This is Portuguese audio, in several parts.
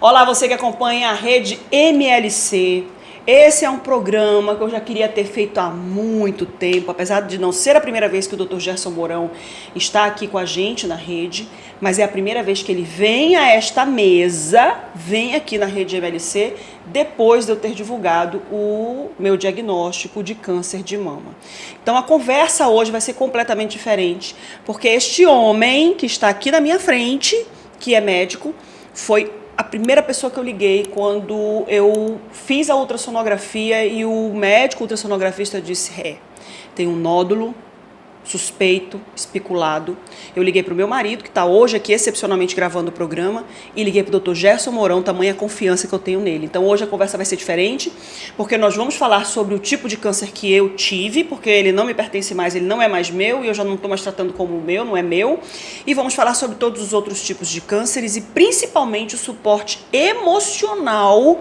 Olá, você que acompanha a Rede MLC. Esse é um programa que eu já queria ter feito há muito tempo, apesar de não ser a primeira vez que o Dr. Gerson Mourão está aqui com a gente na rede, mas é a primeira vez que ele vem a esta mesa, vem aqui na Rede MLC, depois de eu ter divulgado o meu diagnóstico de câncer de mama. Então a conversa hoje vai ser completamente diferente, porque este homem que está aqui na minha frente, que é médico, foi a primeira pessoa que eu liguei quando eu fiz a ultrassonografia e o médico ultrassonografista disse, tem um nódulo suspeito, especulado. Eu liguei para o meu marido, que está hoje aqui excepcionalmente gravando o programa, e liguei para o Dr. Gerson Mourão, tamanha confiança que eu tenho nele. Então hoje a conversa vai ser diferente, porque nós vamos falar sobre o tipo de câncer que eu tive, porque ele não me pertence mais, ele não é mais meu, e eu já não estou mais tratando como meu, não é meu. E vamos falar sobre todos os outros tipos de cânceres e principalmente o suporte emocional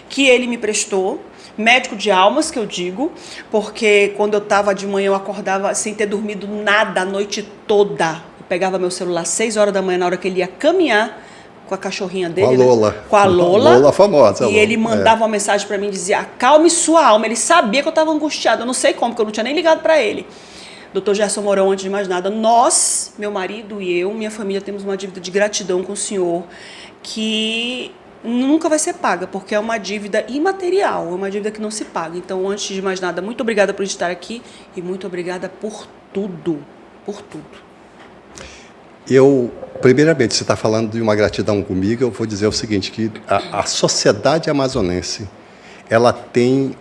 que ele me prestou. Médico de almas, que eu digo, porque quando eu estava de manhã, eu acordava sem ter dormido nada a noite toda. Eu pegava meu celular às 6 horas da manhã, na hora que ele ia caminhar com a cachorrinha dele. Com a Lola. Né? Com a Lola. Lola famosa. E Lola. Ele mandava uma mensagem para mim, dizia, acalme sua alma. Ele sabia que eu estava angustiada, eu não sei como, porque eu não tinha nem ligado para ele. Dr. Gerson Mourão, antes de mais nada, nós, meu marido e eu, minha família, temos uma dívida de gratidão com o senhor, que nunca vai ser paga, porque é uma dívida imaterial, é uma dívida que não se paga. Então, antes de mais nada, muito obrigada por estar aqui e muito obrigada por tudo, por tudo. Primeiramente, você está falando de uma gratidão comigo, eu vou dizer o seguinte, que a sociedade amazonense, ela tem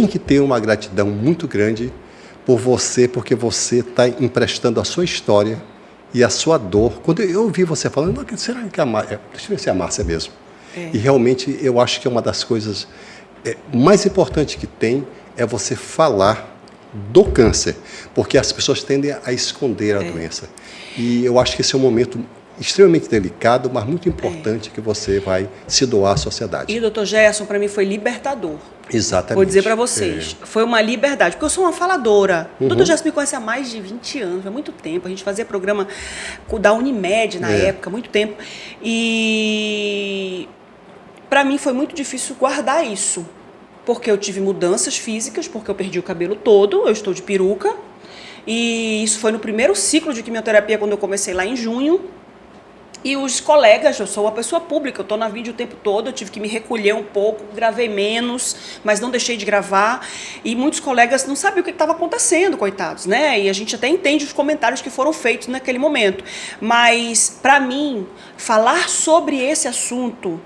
que ter uma gratidão muito grande por você, porque você está emprestando a sua história e a sua dor. Quando eu ouvi você falando, será que deixa eu ver se é a Márcia mesmo. E realmente eu acho que é uma das coisas mais importantes que tem é você falar do câncer, porque as pessoas tendem a esconder a doença. E eu acho que esse é um momento extremamente delicado, mas muito importante que você vai se doar à sociedade. E, doutor Gerson, para mim foi libertador. Exatamente. Vou dizer para vocês, foi uma liberdade, porque eu sou uma faladora. O doutor Gerson me conhece há mais de 20 anos, há muito tempo. A gente fazia programa da Unimed na época, muito tempo. E para mim foi muito difícil guardar isso, porque eu tive mudanças físicas, porque eu perdi o cabelo todo, eu estou de peruca. E isso foi no primeiro ciclo de quimioterapia, quando eu comecei lá em junho. E os colegas, eu sou uma pessoa pública, eu estou na vídeo o tempo todo, eu tive que me recolher um pouco, gravei menos, mas não deixei de gravar. E muitos colegas não sabiam o que estava acontecendo, coitados, né? E a gente até entende os comentários que foram feitos naquele momento. Mas, para mim, falar sobre esse assunto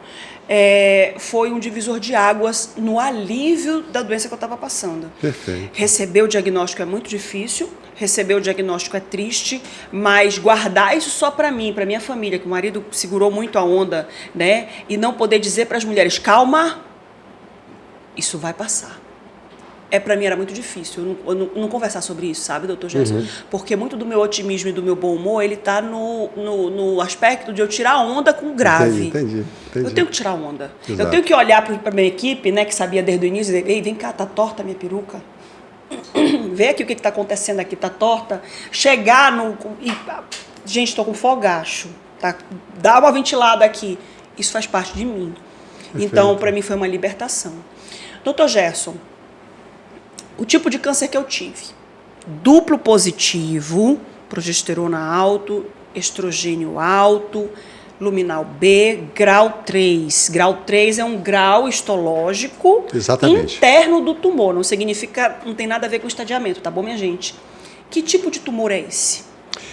foi um divisor de águas no alívio da doença que eu estava passando. Perfeito. Receber o diagnóstico é muito difícil, receber o diagnóstico é triste, mas guardar isso só para mim, para minha família, que o marido segurou muito a onda, né? E não poder dizer para as mulheres, calma, isso vai passar. Para mim era muito difícil, eu não conversar sobre isso, sabe, doutor Gerson? Porque muito do meu otimismo e do meu bom humor, ele está no aspecto de eu tirar onda com o grave. Entendi. Eu tenho que tirar onda. Exato. Eu tenho que olhar para a minha equipe, né, que sabia desde o início, e dizer, ei, vem cá, tá torta a minha peruca? Vê aqui o que está acontecendo aqui, tá torta. Chegar gente, estou com fogacho, tá? Dá uma ventilada aqui. Isso faz parte de mim. Perfeito. Então, para mim foi uma libertação. Doutor Gerson, o tipo de câncer que eu tive, duplo positivo, progesterona alto, estrogênio alto, luminal B, grau 3. Grau 3 é um grau histológico interno do tumor, não significa, não tem nada a ver com estadiamento, tá bom, minha gente? Que tipo de tumor é esse?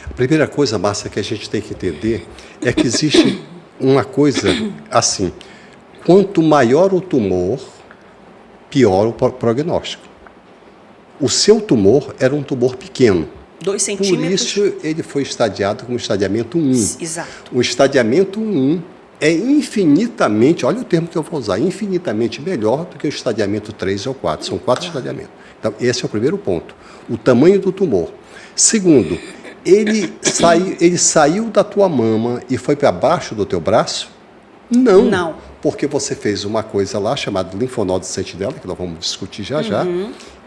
A primeira coisa, Márcia, que a gente tem que entender é que existe uma coisa assim, quanto maior o tumor, pior o prognóstico. O seu tumor era um tumor pequeno. 2 centímetros. Por isso ele foi estadiado como estadiamento 1. Exato. O estadiamento 1 é infinitamente, olha o termo que eu vou usar, infinitamente melhor do que o estadiamento 3 ou 4. São 4 estadiamentos. Então, esse é o primeiro ponto. O tamanho do tumor. Segundo, ele saiu da tua mama e foi para baixo do teu braço? Não. porque você fez uma coisa lá chamada linfonodo de sentinela, que nós vamos discutir já já,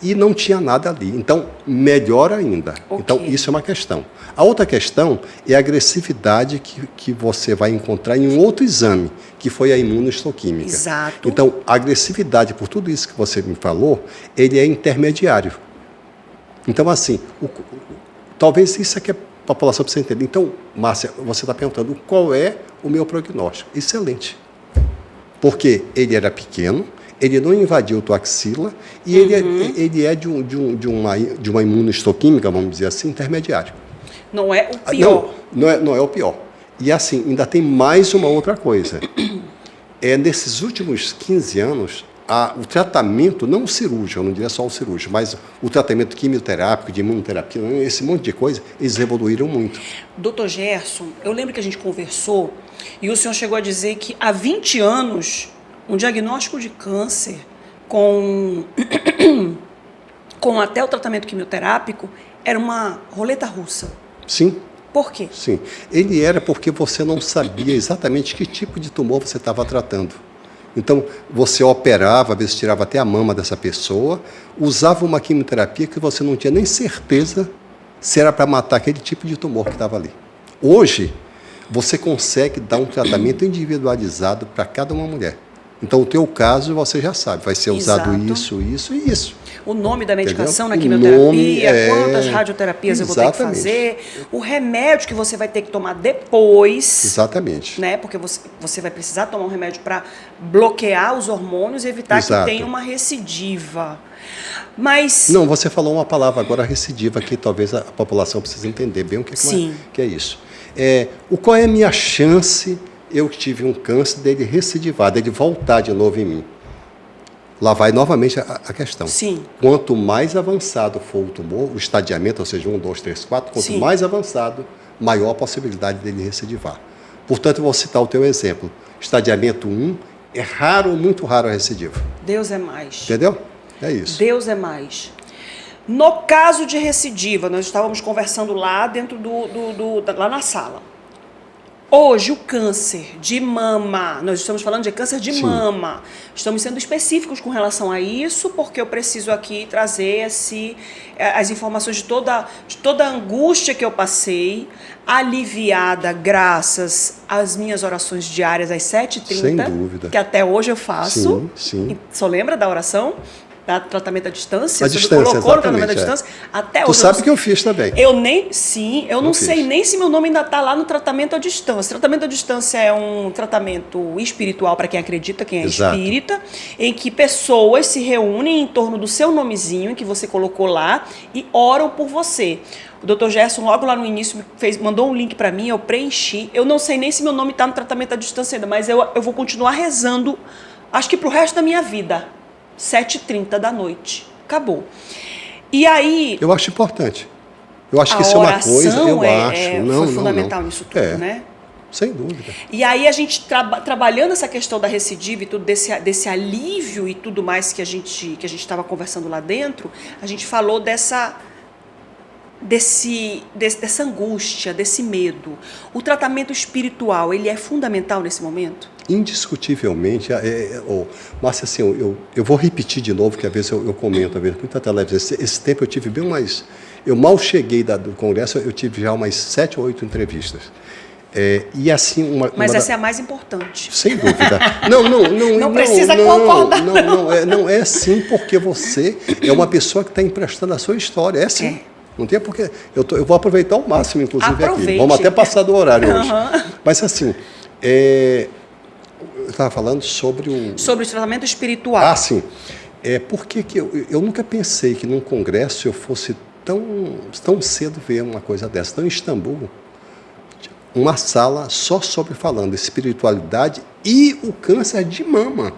e não tinha nada ali. Então, melhor ainda. Ok. Então, isso é uma questão. A outra questão é a agressividade que você vai encontrar em um outro exame, que foi a imunohistoquímica. Exato. Então, a agressividade, por tudo isso que você me falou, ele é intermediário. Então, assim, talvez isso aqui a população precisa entender. Então, Márcia, você está perguntando qual é o meu prognóstico. Excelente. Porque ele era pequeno, ele não invadiu tua axila e ele é de uma imunohistoquímica, vamos dizer assim, intermediário. Não é o pior. Não é o pior. E assim, ainda tem mais uma outra coisa. Nesses últimos 15 anos, o tratamento, não cirúrgico, eu não diria só o cirúrgico, mas o tratamento quimioterápico, de imunoterapia, esse monte de coisa, eles evoluíram muito. Doutor Gerson, eu lembro que a gente conversou e o senhor chegou a dizer que há 20 anos, um diagnóstico de câncer com até o tratamento quimioterápico era uma roleta russa. Sim. Por quê? Sim. Ele era porque você não sabia exatamente que tipo de tumor você estava tratando. Então, você operava, às vezes tirava até a mama dessa pessoa, usava uma quimioterapia que você não tinha nem certeza se era para matar aquele tipo de tumor que estava ali. Hoje, você consegue dar um tratamento individualizado para cada uma mulher. Então, o teu caso, você já sabe, vai ser usado isso, isso e isso. O nome da medicação na Entendeu? quimioterapia, quantas radioterapias eu vou ter que fazer, o remédio que você vai ter que tomar depois. Exatamente. Né? Porque você vai precisar tomar um remédio para bloquear os hormônios e evitar que tenha uma recidiva. Mas... Não, você falou uma palavra agora, recidiva, que talvez a população precise entender bem o que é isso. Qual é a minha chance, eu tive um câncer, dele recidivar, dele voltar de novo em mim? Lá vai novamente a questão. Sim. Quanto mais avançado for o tumor, o estadiamento, ou seja, 1, 2, 3, 4, quanto mais avançado, maior a possibilidade dele recidivar. Portanto, eu vou citar o teu exemplo. Estadiamento 1, é raro, muito raro a recidiva. Deus é mais. Entendeu? É isso. Deus é mais. No caso de recidiva, nós estávamos conversando lá dentro lá na sala. Hoje, o câncer de mama, nós estamos falando de câncer de mama. Estamos sendo específicos com relação a isso, porque eu preciso aqui trazer as informações de toda a angústia que eu passei, aliviada graças às minhas orações diárias às 7h30. Sem dúvida. Que até hoje eu faço. Sim. Só lembra da oração? Da tratamento à distância? Você colocou no tratamento à distância? Até hoje. Tu sabe que eu fiz também. Eu não sei nem se meu nome ainda está lá no tratamento à distância. Tratamento à distância é um tratamento espiritual para quem acredita, quem é espírita, em que pessoas se reúnem em torno do seu nomezinho, que você colocou lá, e oram por você. O Dr. Gerson, logo lá no início, mandou um link para mim, eu preenchi. Eu não sei nem se meu nome está no tratamento à distância ainda, mas eu vou continuar rezando, acho que para o resto da minha vida. 7h30 da noite. Acabou. E aí... Eu acho importante. Eu acho que isso é uma coisa... Foi fundamental nisso tudo, né? Sem dúvida. E aí a gente, trabalhando essa questão da recidiva e tudo, desse alívio e tudo mais que a gente estava conversando lá dentro, a gente falou dessa angústia, desse medo. O tratamento espiritual, ele é fundamental nesse momento? Indiscutivelmente, Márcia, assim, eu vou repetir de novo, que às vezes eu comento, às vezes, muita televisão. Esse tempo eu tive bem mais... Eu mal cheguei do congresso, eu tive já umas 7 ou 8 entrevistas. E assim, Mas essa é a mais importante. Sem dúvida. Não precisa concordar. Não, é sim, porque você é uma pessoa que está emprestando a sua história. É sim. Não tem porque... Eu vou aproveitar ao máximo, inclusive, aqui. Vamos até passar do horário hoje. Mas assim... Eu estava falando sobre o... Sobre o tratamento espiritual. Sim. Por que eu nunca pensei que num congresso eu fosse tão cedo ver uma coisa dessa. Então, em Istambul, uma sala só sobre falando espiritualidade e o câncer de mama.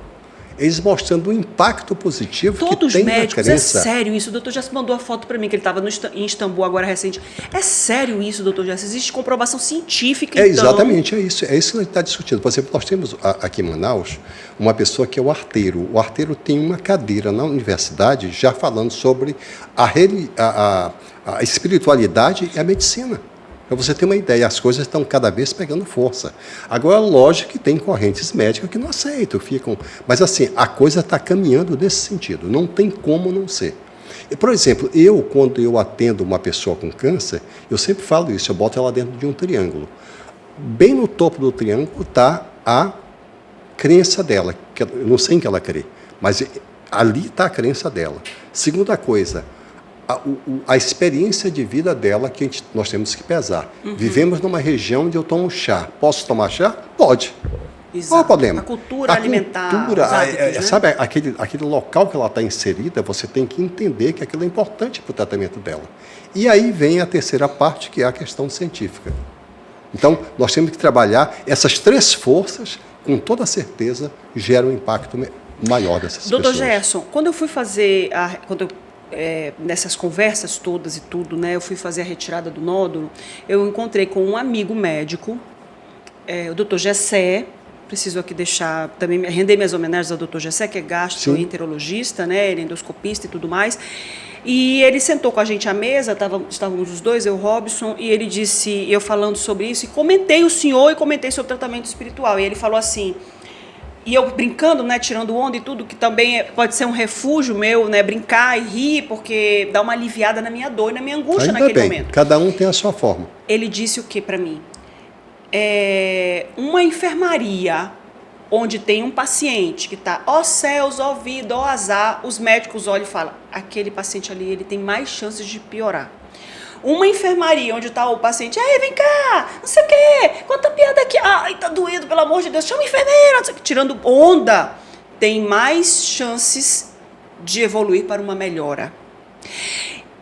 Eles mostrando o impacto positivo que tem na crença. Todos os médicos, é sério isso. O doutor já se mandou a foto para mim, que ele estava em Istambul agora recente. É sério isso, doutor Gerson? Existe comprovação científica, então? Exatamente, é isso. É isso que a gente está discutindo. Por exemplo, nós temos aqui em Manaus uma pessoa que é o arteiro. O arteiro tem uma cadeira na universidade já falando sobre a espiritualidade e a medicina. Para você ter uma ideia, as coisas estão cada vez pegando força. Agora, lógico que tem correntes médicas que não aceitam, ficam... Mas, assim, a coisa está caminhando nesse sentido. Não tem como não ser. Por exemplo, quando eu atendo uma pessoa com câncer, eu sempre falo isso, eu boto ela dentro de um triângulo. Bem no topo do triângulo está a crença dela, que eu não sei em que ela crê, mas ali está a crença dela. Segunda coisa, a experiência de vida dela que nós temos que pesar. Vivemos numa região onde eu tomo chá. Posso tomar chá? Pode. Exato. Qual é o problema? A cultura alimentar. Os hábitos, né? Sabe, aquele local que ela está inserida, você tem que entender que aquilo é importante para o tratamento dela. E aí vem a terceira parte, que é a questão científica. Então, nós temos que trabalhar essas três forças, com toda certeza, geram um impacto maior dessas pessoas. Doutor Gerson, quando eu fui fazer, nessas conversas todas e tudo, né, eu fui fazer a retirada do nódulo, eu encontrei com um amigo médico, o doutor Gessé. Preciso aqui deixar, também render minhas homenagens ao doutor Gessé, que é gastroenterologista, né, ele é endoscopista e tudo mais. E ele sentou com a gente à mesa, estávamos os dois, eu, Robson, e ele disse, eu falando sobre isso, e comentei o senhor e comentei sobre o tratamento espiritual. E ele falou assim, e eu brincando, né, tirando onda e tudo, que também pode ser um refúgio meu, né, brincar e rir, porque dá uma aliviada na minha dor e na minha angústia naquele momento. Cada um tem a sua forma. Ele disse o que para mim? Uma enfermaria onde tem um paciente que está, ó céus, ó vida, ó azar, os médicos olham e falam, aquele paciente ali, ele tem mais chances de piorar. Uma enfermaria onde está o paciente, ei, vem cá, não sei o quê, quanta piada aqui, ai, tá doendo, pelo amor de Deus, chama a enfermeira, não sei o quê, tirando onda, tem mais chances de evoluir para uma melhora.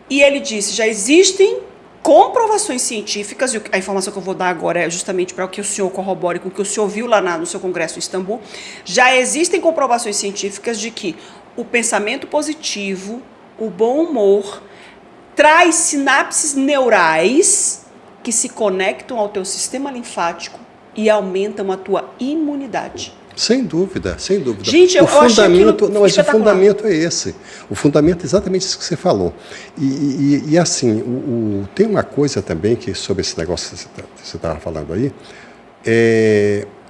E ele disse, já existem comprovações científicas, e a informação que eu vou dar agora é justamente para que o senhor corrobore com o que o senhor viu lá no seu congresso em Istambul, já existem comprovações científicas de que o pensamento positivo, o bom humor, traz sinapses neurais que se conectam ao teu sistema linfático e aumentam a tua imunidade. Sem dúvida, sem dúvida. Gente, eu acho aquilo não, mas o fundamento é esse. O fundamento é exatamente isso que você falou. E assim, tem uma coisa também que sobre esse negócio que você estava falando aí,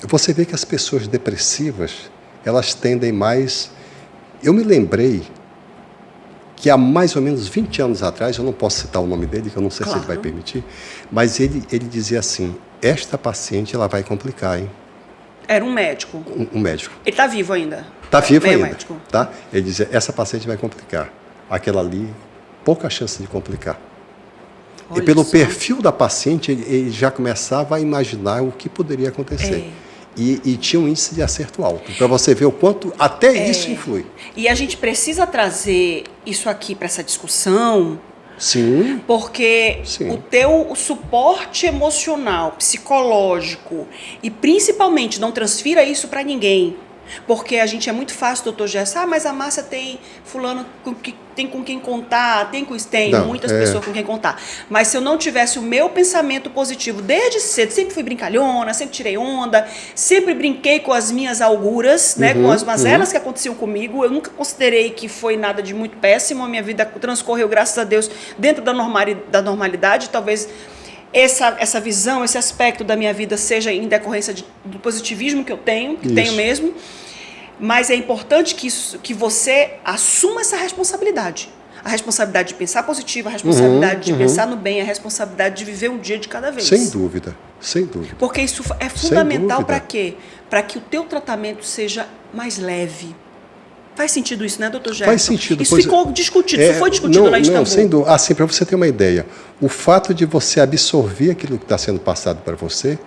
você vê que as pessoas depressivas, elas tendem mais... Eu me lembrei que há mais ou menos 20 anos atrás, eu não posso citar o nome dele, que eu não sei se ele vai permitir, mas ele dizia assim, esta paciente ela vai complicar, hein? Era um médico. Um médico. Ele está vivo ainda? Está vivo ainda. Médico. Tá? Ele dizia, essa paciente vai complicar. Aquela ali, pouca chance de complicar. Olha e pelo só. perfil da paciente, ele já começava a imaginar o que poderia acontecer. E tinha um índice de acerto alto. Para você ver o quanto até isso influi. E a gente precisa trazer isso aqui para essa discussão... Sim. Porque o suporte emocional, psicológico e principalmente não transfira isso para ninguém. Porque a gente é muito fácil, doutor Gerson, mas a Márcia tem fulano tem com quem contar, tem muitas pessoas com quem contar. Mas se eu não tivesse o meu pensamento positivo desde cedo, sempre fui brincalhona, sempre tirei onda, sempre brinquei com as minhas auguras, né, com as mazelas que aconteciam comigo. Eu nunca considerei que foi nada de muito péssimo, a minha vida transcorreu, graças a Deus, dentro da normalidade, talvez... Essa visão, esse aspecto da minha vida seja em decorrência do positivismo que eu tenho, tenho mesmo, mas é importante que você assuma essa responsabilidade. A responsabilidade de pensar positivo, a responsabilidade de pensar no bem, a responsabilidade de viver um dia de cada vez. Sem dúvida, sem dúvida. Porque isso é fundamental para quê? Para que o teu tratamento seja mais leve. Faz sentido isso, né, doutor Gerson? Faz sentido. Isso ficou discutido, isso foi discutido lá em Istambul. Não, sem dúvida. Assim, para você ter uma ideia, o fato de você absorver aquilo que está sendo passado para você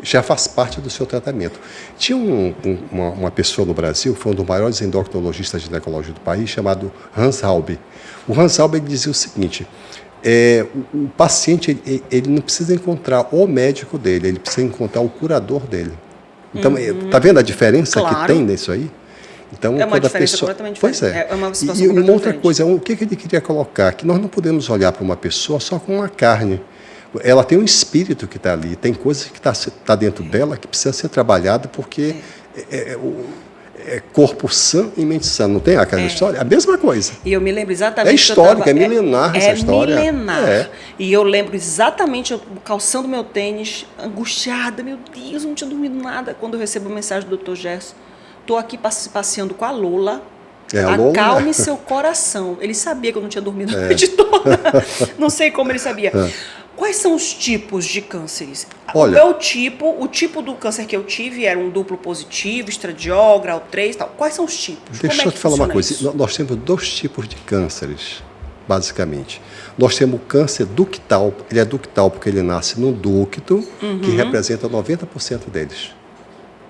já faz parte do seu tratamento. Tinha uma pessoa no Brasil, foi um dos maiores endocrinologistas ginecológicos do país, chamado Hans Halbe. O Hans Halbe dizia o seguinte, o paciente ele não precisa encontrar o médico dele, ele precisa encontrar o curador dele. Então, está vendo a diferença que tem nisso aí? Então, é uma diferença completamente diferente. Pois é. É uma situação e uma outra diferente. coisa, o que ele queria colocar? Que nós não podemos olhar para uma pessoa só com uma carne. Ela tem um espírito que está ali, tem coisas que está dentro dela que precisa ser trabalhada porque corpo sã e mente sã. Não tem aquela história? A mesma coisa. E eu me lembro exatamente... É histórica, é milenar essa história. É milenar. É. E eu lembro exatamente, eu calçando meu tênis, angustiada, meu Deus, não tinha dormido nada, quando eu recebo a mensagem do Dr. Gerson. Estou aqui passeando com a Lola. Acalme seu coração. Ele sabia que eu não tinha dormido a noite toda. Não sei como ele sabia. Quais são os tipos de cânceres? Olha, o tipo do câncer que eu tive era um duplo positivo, estradiol, grau 3 e tal. Quais são os tipos? Deixa eu te falar uma coisa. Isso? Nós temos 2 tipos de cânceres, basicamente. Nós temos o câncer ductal. Ele é ductal porque ele nasce no ducto, que representa 90% deles.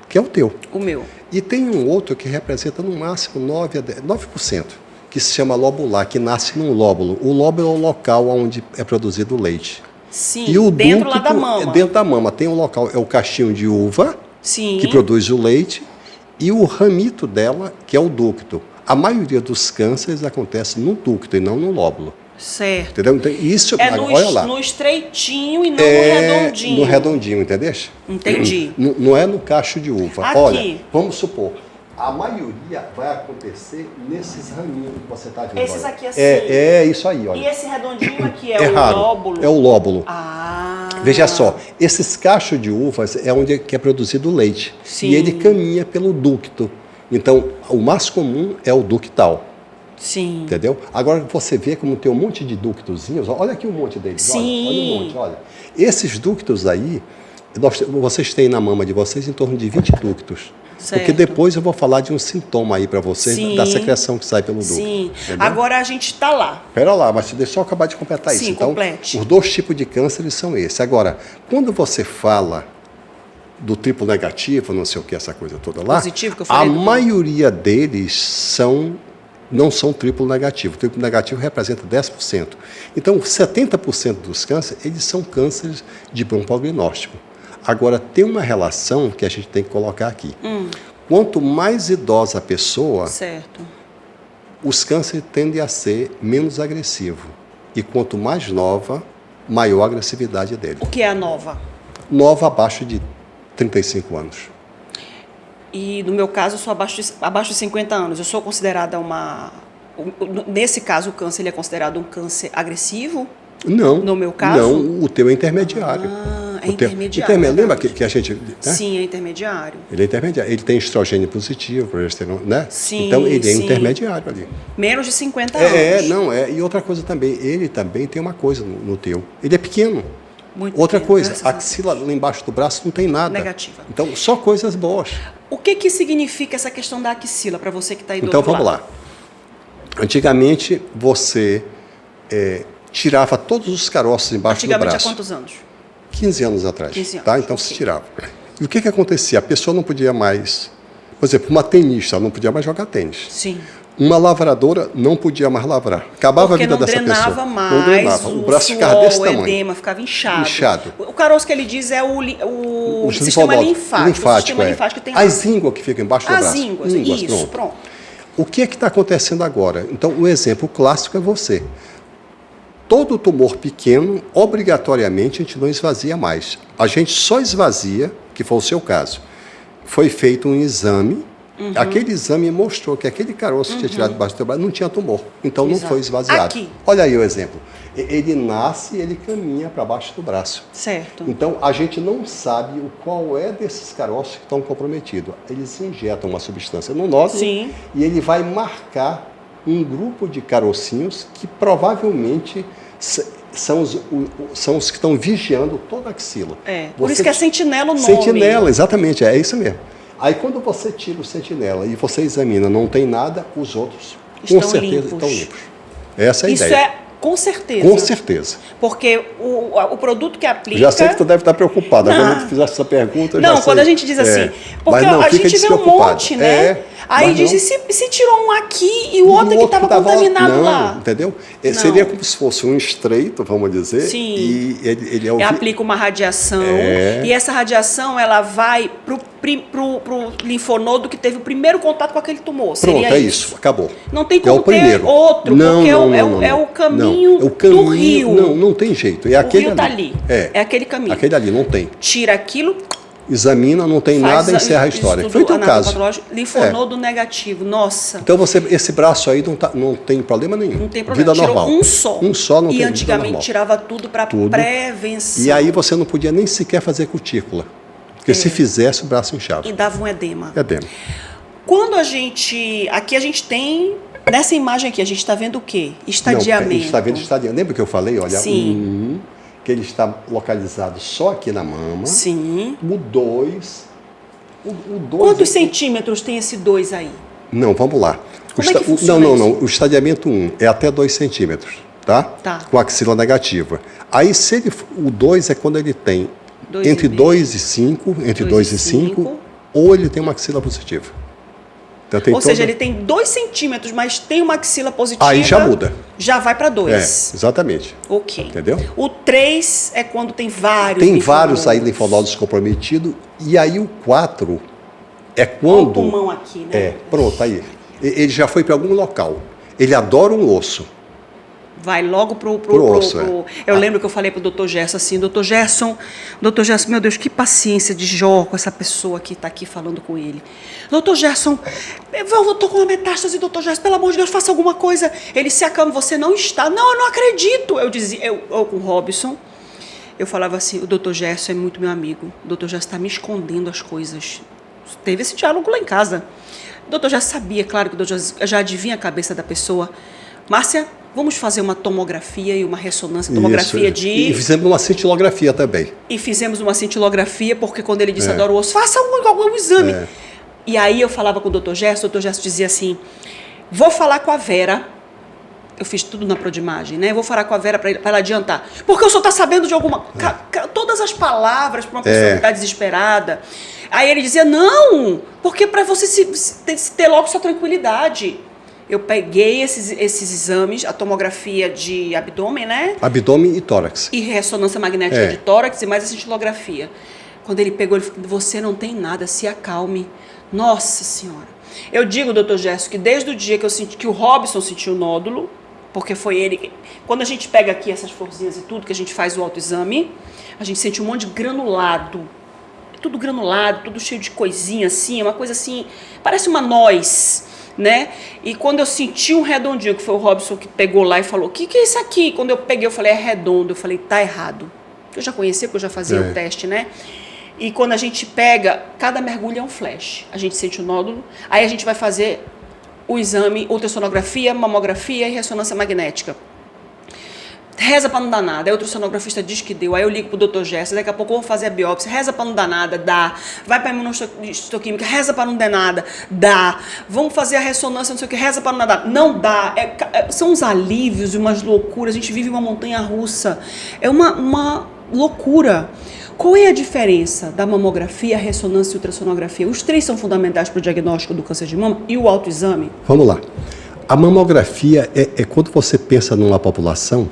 Que é o teu. O meu. E tem um outro que representa no máximo 9%, que se chama lobular, que nasce num lóbulo. O lóbulo é o local onde é produzido o leite. Sim, e o dentro ducto, lá da mama. Dentro da mama. Tem um local, é o cachinho de uva, Sim. que produz o leite, e o ramito dela, que é o ducto. A maioria dos cânceres acontece no ducto e não no lóbulo. Certo. Entendeu? Então, isso, olha lá. No estreitinho e não no redondinho. No redondinho, entendeu? Entendi. Não é no cacho de uva. Aqui. Olha, vamos supor, a maioria vai acontecer nesses raminhos que você está vendo. Esses olha. aqui assim. É isso aí, olha. E esse redondinho aqui é Errado. o lóbulo? É o lóbulo. Ah. Veja só, esses cachos de uvas é onde que é produzido o leite. Sim. E ele caminha pelo ducto. Então, o mais comum é o ductal. Sim. Entendeu? Agora você vê como tem um monte de ductozinhos. Olha aqui um monte deles. Sim. Olha um monte, olha. Esses ductos aí, vocês têm na mama de vocês em torno de 20 ductos. Certo. Porque depois eu vou falar de um sintoma aí para vocês, Sim. da secreção que sai pelo ducto. Sim. Entendeu? Agora a gente está lá. Pera lá, mas deixa eu acabar de completar isso. Sim, Então, complete. os 2 tipos de cânceres são esses. Agora, quando você fala do triplo negativo, não sei o que, essa coisa toda lá, positivo que eu falei, a maioria deles não são triplo negativo. O triplo negativo representa 10%. Então, 70% dos cânceres, eles são cânceres de bom prognóstico. Agora, tem uma relação que a gente tem que colocar aqui. Quanto mais idosa a pessoa, certo, os cânceres tendem a ser menos agressivos. E quanto mais nova, maior a agressividade dele. O que é a nova? Nova abaixo de 35 anos. E no meu caso, eu sou abaixo de 50 anos. Eu sou considerada nesse caso, o câncer ele é considerado um câncer agressivo? Não. No meu caso? Não, o teu é intermediário. É intermediário. Lembra que a gente... Né? Sim, é intermediário. Ele é intermediário. Ele tem estrogênio positivo, progesterona, né? Sim, então ele é sim. intermediário ali. Menos de 50 anos. E outra coisa também, ele também tem uma coisa no teu. Ele é pequeno. Muito outra pequeno, coisa, a axila lá embaixo do braço não tem nada. Negativa. Então, só coisas boas. O que significa essa questão da axila, para você que está aí do então, outro lado? Então, vamos lá. Antigamente, você tirava todos os caroços embaixo do braço. Antigamente, há quantos anos? 15 anos atrás. 15 anos, tá? Então, se tirava. E o que acontecia? A pessoa não podia mais... Por exemplo, uma tenista, ela não podia mais jogar tênis. Sim. Uma lavradora não podia mais lavrar. Acabava a vida dessa pessoa. Não drenava. O braço ficava desse tamanho. O edema ficava inchado. Inchado. O caroço que ele diz é o sistema linfático. O sistema linfático tem as ínguas que ficam embaixo do braço. As ínguas, isso, pronto. O que está acontecendo agora? Então, o exemplo clássico é você. Todo tumor pequeno, obrigatoriamente, a gente não esvazia mais. A gente só esvazia, que foi o seu caso. Foi feito um exame. Aquele exame mostrou que aquele caroço que tinha tirado debaixo do teu braço não tinha tumor. Então, não foi esvaziado. Aqui. Olha aí o exemplo. Ele nasce e ele caminha para baixo do braço. Certo. Então, a gente não sabe qual é desses caroços que estão comprometidos. Eles injetam uma substância no nódulo. Sim. E ele vai marcar um grupo de carocinhos que provavelmente são os que estão vigiando toda a axila. Por isso que é sentinela o nome. Sentinela, exatamente, é isso mesmo. Aí quando você tira o sentinela e você examina, não tem nada, os outros com certeza estão limpos. Essa é a ideia. Isso é com certeza. Com certeza. Porque o produto que aplica... Já sei que tu deve estar preocupada. Quando tu fizesse essa pergunta, não, quando a gente diz assim... Porque a gente vê um monte, né? Aí diz, e se tirou um aqui e o outro que estava contaminado lá? Entendeu? Seria como se fosse um estreito, vamos dizer. Sim. E ele é aplica uma radiação. E essa radiação, ela vai pro linfonodo que teve o primeiro contato com aquele tumor. Pronto, é isso. Acabou. Não tem como ter outro, porque é o caminho do rio. Não tem jeito. O rio está ali. É aquele caminho. Aquele ali, não tem. Tira aquilo, examina, não tem nada, encerra a história. Foi o teu caso. Linfonodo negativo, nossa. Então esse braço aí não tem problema nenhum. Não tem problema, vida normal. Um só. Um só não e tem antigamente tirava tudo para prevenção. E aí você não podia nem sequer fazer cutícula. Porque se fizesse, o braço inchava. E dava um edema. Quando aqui a gente tem, nessa imagem aqui, a gente está vendo o quê? Estadiamento. A gente está vendo estadiamento. Lembra que eu falei? Olha, Sim. Que ele está localizado só aqui na mama. Sim. O 2. Quantos centímetros tem esse 2 aí? Não, vamos lá. Como é que funciona isso? Não. O estadiamento 1 é até 2 centímetros, tá? Com axila negativa. Aí, o 2 é quando ele tem entre 2 e 5, ou ele tem uma axila positiva. Então, ou seja, ele tem 2 centímetros, mas tem uma axila positiva. Aí já muda. Já vai para 2. Exatamente. Ok. Entendeu? O 3 é quando tem vários linfonodos. Tem vários aí linfonodos comprometidos. E aí o 4 é quando... Olha o pulmão aqui, né? Pronto, aí. Ele já foi para algum local. Ele adora um osso. Vai logo pro osso. Eu lembro que eu falei pro Dr. Gerson assim, Dr. Gerson, meu Deus, que paciência de Jó com essa pessoa que está aqui falando com ele. Dr. Gerson, eu tô com uma metástase, Dr. Gerson, pelo amor de Deus, faça alguma coisa. Ele se acalma, você não está. Não, eu não acredito. Eu dizia, eu com o Robson, eu falava assim, o Dr. Gerson é muito meu amigo. O Dr. Gerson está me escondendo as coisas. Teve esse diálogo lá em casa. O Dr. Gerson sabia, claro que o Dr. Gerson já adivinha a cabeça da pessoa. Márcia, vamos fazer uma tomografia e uma ressonância. Tomografia E fizemos uma cintilografia também. E fizemos uma cintilografia, porque quando ele disse adoro o osso, faça um exame. E aí eu falava com o Dr. Gerson dizia assim, vou falar com a Vera. Eu fiz tudo na Prodimagem, né? Vou falar com a Vera para ela adiantar. Porque o senhor está sabendo de alguma... Todas as palavras para uma pessoa que está desesperada. Aí ele dizia, não, porque para você ter logo sua tranquilidade. Eu peguei esses exames, a tomografia de abdômen, né? Abdômen e tórax. E ressonância magnética de tórax e mais a cintilografia. Quando ele pegou, ele falou, você não tem nada, se acalme. Nossa Senhora. Eu digo, doutor Gerson, que desde o dia que eu senti que o Robson sentiu o nódulo, porque foi ele... Quando a gente pega aqui essas florzinhas e tudo, que a gente faz o autoexame, a gente sente um monte de granulado. Tudo granulado, tudo cheio de coisinha assim, uma coisa assim, parece uma noz, né? E quando eu senti um redondinho, que foi o Robson que pegou lá e falou, o que é isso aqui? Quando eu peguei, eu falei, é redondo. Eu falei, tá errado. Eu já conhecia, porque eu já fazia o teste, né? E quando a gente pega, cada mergulho é um flash. A gente sente o nódulo, aí a gente vai fazer o exame, ultrassonografia, mamografia e ressonância magnética. Reza para não dar nada. Aí o ultrassonografista diz que deu. Aí eu ligo pro Dr. Gerson, daqui a pouco eu vou fazer a biópsia. Reza para não dar nada, dá. Vai para a imunohistoquímica, reza para não dar nada, dá. Vamos fazer a ressonância, não sei o que, reza para não dar, não dá. São uns alívios e umas loucuras. A gente vive uma montanha russa. É uma loucura. Qual é a diferença da mamografia, a ressonância e a ultrassonografia? Os três são fundamentais para o diagnóstico do câncer de mama e o autoexame? Vamos lá. A mamografia é quando você pensa numa população,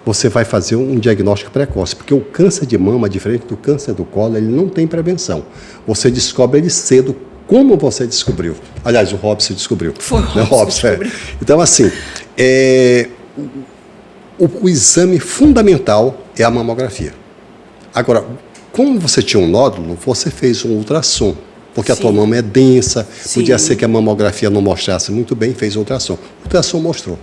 você vai fazer um diagnóstico precoce, porque o câncer de mama, diferente do câncer do colo, ele não tem prevenção. Você descobre ele cedo, como você descobriu. Aliás, o Robson descobriu. Foi o Robson descobriu. Então, assim, o exame fundamental é a mamografia. Agora, como você tinha um nódulo, você fez um ultrassom, porque a tua mama é densa, podia ser que a mamografia não mostrasse muito bem, fez um ultrassom. O ultrassom mostrou.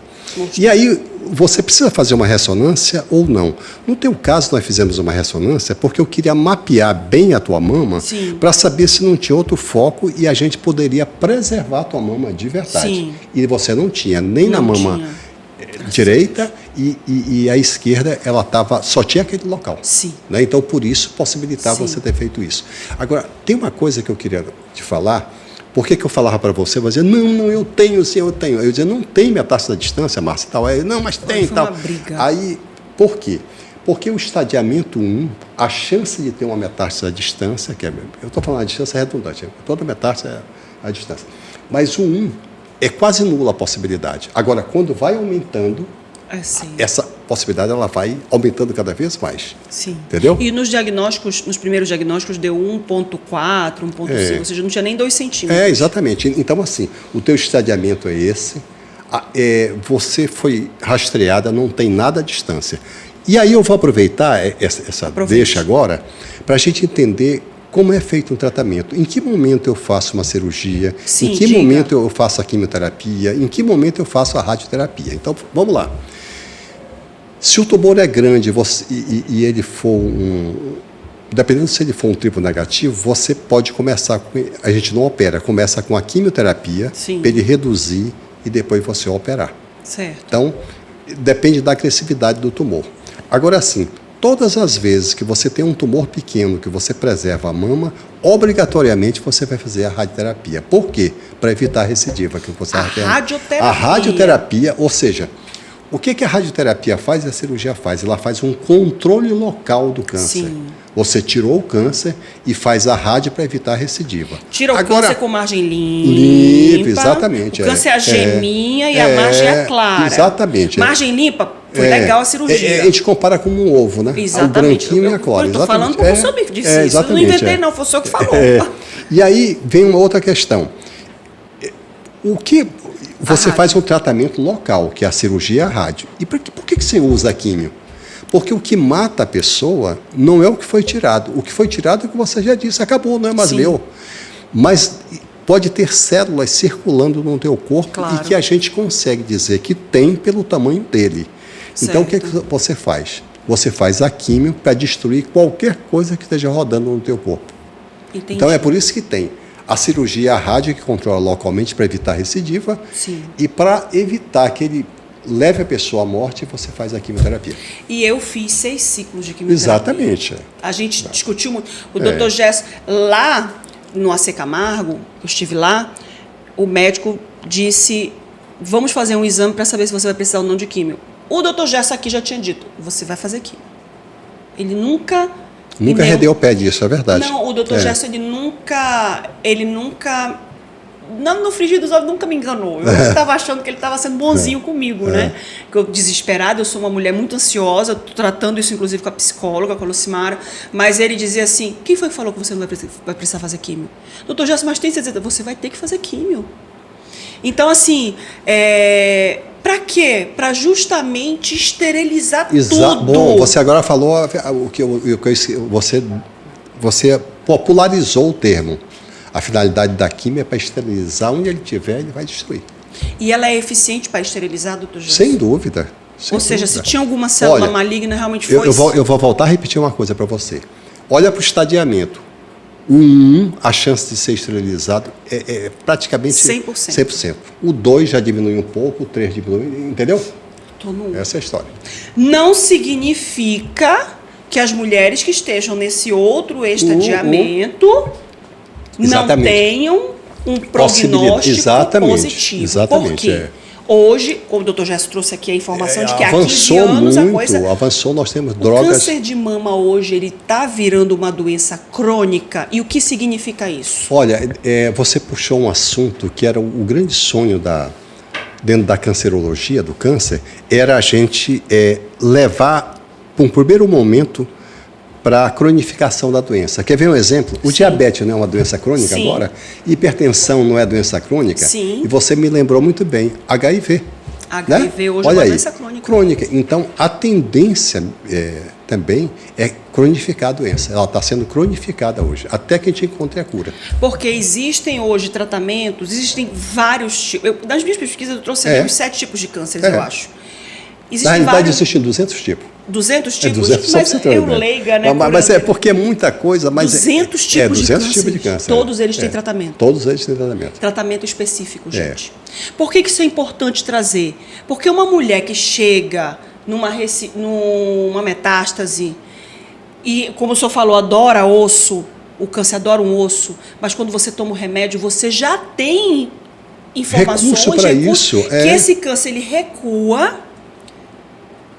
E aí, você precisa fazer uma ressonância ou não? No teu caso, nós fizemos uma ressonância porque eu queria mapear bem a tua mama para saber se não tinha outro foco e a gente poderia preservar a tua mama de verdade. Sim. E você não tinha nem na mama direita e a esquerda, ela só tinha aquele local. Sim. Né? Então, por isso, possibilitava você ter feito isso. Agora, tem uma coisa que eu queria te falar. Por que eu falava para você? Você dizia, não, eu tenho, sim, eu tenho. Eu dizia, não tem metástase da distância, Márcia, tal. Aí, não, mas tem, tal. Uma briga. Aí, por quê? Porque o estadiamento 1, a chance de ter uma metástase à distância, eu estou falando a distância redundante, toda metástase é a distância. Mas o 1 é quase nula a possibilidade. Agora, quando vai aumentando, essa possibilidade ela vai aumentando cada vez mais. Sim. Entendeu? E nos diagnósticos, nos primeiros diagnósticos, deu 1,4, 1,5, ou seja, não tinha nem 2 centímetros. Exatamente. Então, assim, o teu estadiamento é esse, você foi rastreada, não tem nada à distância. E aí eu vou aproveitar essa deixa agora para a gente entender como é feito um tratamento, em que momento eu faço uma cirurgia, Sim, em que diga. momento eu faço a quimioterapia, em que momento eu faço a radioterapia. Então, vamos lá. Se o tumor é grande e ele for dependendo se ele for um triplo negativo, você pode começar a gente não opera, começa com a quimioterapia para ele reduzir e depois você operar. Certo. Então, depende da agressividade do tumor. Agora sim, todas as vezes que você tem um tumor pequeno, que você preserva a mama, obrigatoriamente você vai fazer a radioterapia. Por quê? Para evitar a recidiva. Radioterapia. A radioterapia, ou seja, o que a radioterapia faz e a cirurgia faz? Ela faz um controle local do câncer. Sim. Você tirou o câncer e faz a rádio para evitar a recidiva. Tira o câncer com margem limpa. Exatamente. O câncer é a geminha e a margem é clara. Exatamente. Margem limpa, foi legal a cirurgia. A gente compara como um ovo, né? Exatamente. O branquinho e a clara. Eu estou falando porque eu soube disso. Eu não inventei, não. Foi o senhor que falou. E aí vem uma outra questão. O que... Você faz um tratamento local, que é a cirurgia e a rádio. E por que você usa a químio? Porque o que mata a pessoa não é o que foi tirado. O que foi tirado é o que você já disse, acabou, não é mais meu. Mas pode ter células circulando no teu corpo e que a gente consegue dizer que tem pelo tamanho dele. Certo. Então, o que você faz? Você faz a químio para destruir qualquer coisa que esteja rodando no teu corpo. Entendi. Então, é por isso que tem a cirurgia, a rádio, que controla localmente para evitar recidiva. Sim. E para evitar que ele leve a pessoa à morte, você faz a quimioterapia. E eu fiz 6 ciclos de quimioterapia. Exatamente. A gente discutiu muito. O Dr. Gerson, lá no AC Camargo, eu estive lá, o médico disse, vamos fazer um exame para saber se você vai precisar ou não de químio. O Dr. Gerson aqui já tinha dito, você vai fazer químio. Ele nunca rendeu o pé disso, é verdade. Não, o Dr. Gerson, ele nunca, não, no frigir dos ovos, nunca me enganou. Eu estava achando que ele estava sendo bonzinho comigo, né? Que eu, desesperada, eu sou uma mulher muito ansiosa, tratando isso inclusive com a psicóloga, com a Lucimara, mas ele dizia assim, quem foi que falou que você não vai precisar fazer químio? Dr. Gerson, mas tem certeza, você vai ter que fazer químio. Então, assim, para quê? Para justamente esterilizar tudo. Bom, você agora falou o que você popularizou o termo. A finalidade da química é para esterilizar onde ele estiver, ele vai destruir. E ela é eficiente para esterilizar, doutor Gerson? Sem dúvida. Ou seja, se tinha alguma célula maligna, realmente foi... Eu vou voltar a repetir uma coisa para você. Olha para o estadiamento. A chance de ser esterilizado é praticamente 100%. O 2 já diminui um pouco, o 3 diminui, entendeu? Essa é a história. Não significa que as mulheres que estejam nesse outro estadiamento não tenham um prognóstico positivo. Exatamente. Por quê? Hoje, como o Dr. Gerson trouxe aqui a informação de que há 15 anos a coisa... Avançou, nós temos drogas... O câncer de mama hoje, ele está virando uma doença crônica. E o que significa isso? Olha, você puxou um assunto que era o grande sonho dentro da cancerologia, do câncer, era a gente levar, para um primeiro momento, para a cronificação da doença. Quer ver um exemplo? O diabetes não é uma doença crônica agora? Hipertensão não é doença crônica? Sim. E você me lembrou muito bem, HIV. HIV hoje é uma doença crônica. Então, a tendência também é cronificar a doença. Ela está sendo cronificada hoje, até que a gente encontre a cura. Porque existem hoje tratamentos, existem vários tipos. Das minhas pesquisas eu trouxe uns 7 tipos de cânceres, eu acho. Na realidade, existem 200 tipos. 200 tipos? 200, mas eu leiga, né? Mas é porque é muita coisa. Mas 200 tipos 200 tipos de câncer. Todos eles têm tratamento. Todos eles têm tratamento. Tratamento específico, gente. Por que isso é importante trazer? Porque uma mulher que chega numa metástase e, como o senhor falou, adora osso, o câncer adora um osso, mas quando você toma o remédio, você já tem informações, recurso que esse câncer ele recua.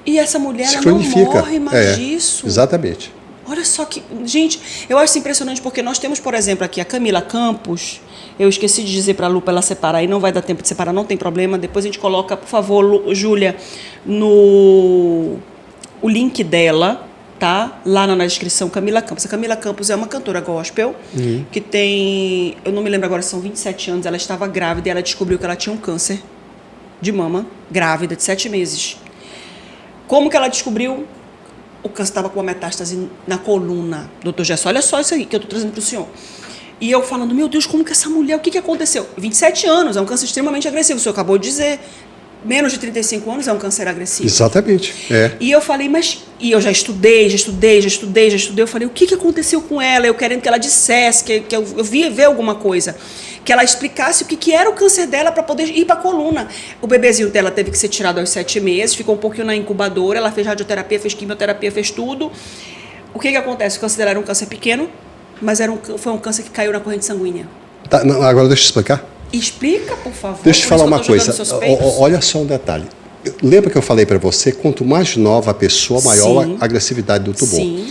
E essa mulher ela não morre mais disso. Exatamente. Olha só que... Gente, eu acho impressionante porque nós temos, por exemplo, aqui a Camila Campos. Eu esqueci de dizer para a Lu para ela separar e não vai dar tempo de separar, não tem problema. Depois a gente coloca, por favor, Júlia, o link dela, tá? Lá na descrição, Camila Campos. A Camila Campos é uma cantora gospel que tem... Eu não me lembro agora, são 27 anos. Ela estava grávida e ela descobriu que ela tinha um câncer de mama, grávida, de 7 meses. Como que ela descobriu? o câncer estava com uma metástase na coluna. Doutor Gerson, olha só isso aí que eu estou trazendo para o senhor. E eu falando, meu Deus, como que essa mulher, o que aconteceu? 27 anos, é um câncer extremamente agressivo, o senhor acabou de dizer. Menos de 35 anos é um câncer agressivo. Exatamente, é. E eu falei, e eu já estudei. Eu falei, o que aconteceu com ela? Eu querendo que ela dissesse, que eu via ver alguma coisa. Que ela explicasse o que era o câncer dela para poder ir para a coluna. O bebezinho dela teve que ser tirado aos 7 meses, ficou um pouquinho na incubadora, ela fez radioterapia, fez quimioterapia, fez tudo. O que acontece? O câncer dela era um câncer pequeno, mas foi um câncer que caiu na corrente sanguínea. Tá, não, agora deixa eu explicar. Explica, por favor. Deixa eu te falar uma coisa. Olha só um detalhe. Lembra que eu falei para você, quanto mais nova a pessoa, maior a agressividade do tumor. Sim.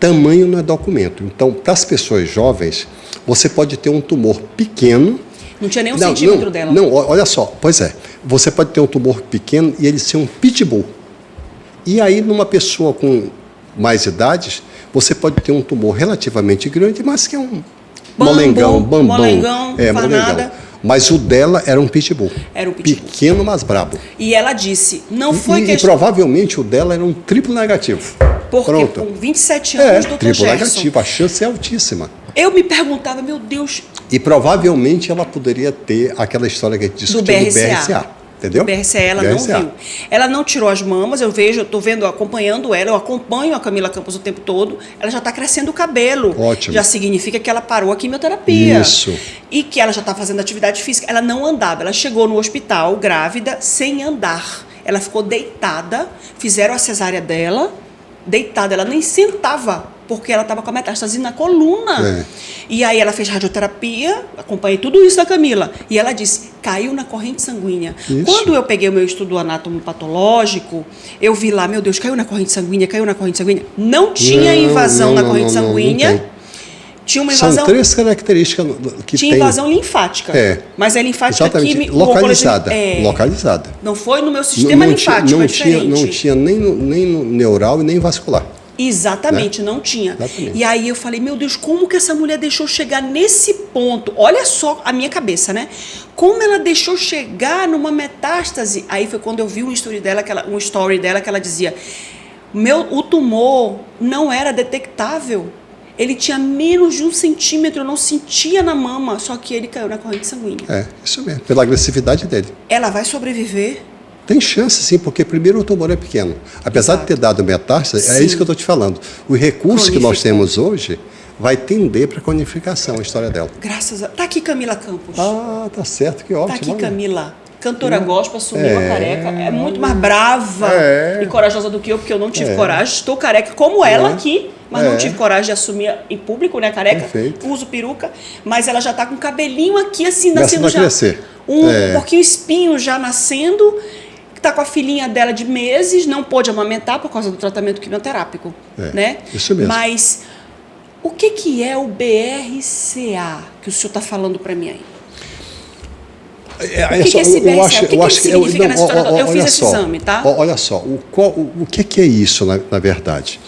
Tamanho não é documento. Então, para as pessoas jovens, você pode ter um tumor pequeno. Não tinha nem um centímetro dela. Não, olha só. Pois é. Você pode ter um tumor pequeno e ele ser um pitbull. E aí, numa pessoa com mais idades, você pode ter um tumor relativamente grande, mas que é um molengão, molengão. Mas o dela era um pitbull. Era um pitbull. Pequeno, mas brabo. E ela disse, não foi E provavelmente o dela era um triplo negativo. Porque Pronto. com 27 anos, doutor triplo Gerson. negativo, a chance é altíssima. Eu me perguntava, meu Deus... E provavelmente ela poderia ter aquela história que a gente discutiu do BRCA. Entendeu? BRCA ela não viu. Ela não tirou as mamas, eu estou vendo, acompanhando ela, eu acompanho a Camila Campos o tempo todo, ela já está crescendo o cabelo. Ótimo. Já significa que ela parou a quimioterapia. Isso. E que ela já está fazendo atividade física. Ela não andava, ela chegou no hospital grávida sem andar. Ela ficou deitada, fizeram a cesárea dela, deitada, ela nem sentava, porque ela estava com a metástase na coluna. E aí ela fez radioterapia, acompanhei tudo isso da Camila. E ela disse, caiu na corrente sanguínea. Isso. Quando eu peguei o meu estudo anatomopatológico, eu vi lá, meu Deus, caiu na corrente sanguínea. Não tinha invasão na corrente sanguínea. Não tinha uma invasão... São 3 características que tinha tem. Invasão linfática. Mas é linfática exatamente. Localizada. Localizada. Não foi no meu sistema linfático, não tinha nem no neural e nem vascular. Exatamente, não tinha. Exatamente. E aí eu falei, meu Deus, como que essa mulher deixou chegar nesse ponto? Olha só a minha cabeça, né? Como ela deixou chegar numa metástase? Aí foi quando eu vi um story dela que ela dizia, o tumor não era detectável. Ele tinha menos de 1 centímetro, eu não sentia na mama, só que ele caiu na corrente sanguínea. Isso mesmo, pela agressividade dele. Ela vai sobreviver? Tem chance, sim, porque primeiro o tumor é pequeno. Apesar de ter dado metástase, é isso que eu estou te falando. O recurso que nós temos hoje vai tender para a cronificação, a história dela. Graças a... Tá aqui Camila Campos. Tá certo, que ótimo. Tá aqui Camila. Cantora gospel, assumiu a careca. É muito mais brava e corajosa do que eu, porque eu não tive coragem. Estou careca como ela aqui, mas não tive coragem de assumir em público, né, careca. Perfeito. Uso peruca, mas ela já está com o cabelinho aqui, assim, nascendo nascendo já. Crescer. Um pouquinho espinho já nascendo. Está com a filhinha dela de meses, não pôde amamentar por causa do tratamento quimioterápico, né? Isso mesmo. Mas o que é o BRCA que o senhor está falando para mim aí? O que é esse BRCA? O que significa nessa história? Eu fiz esse exame, tá? Olha só, o que é isso, na verdade?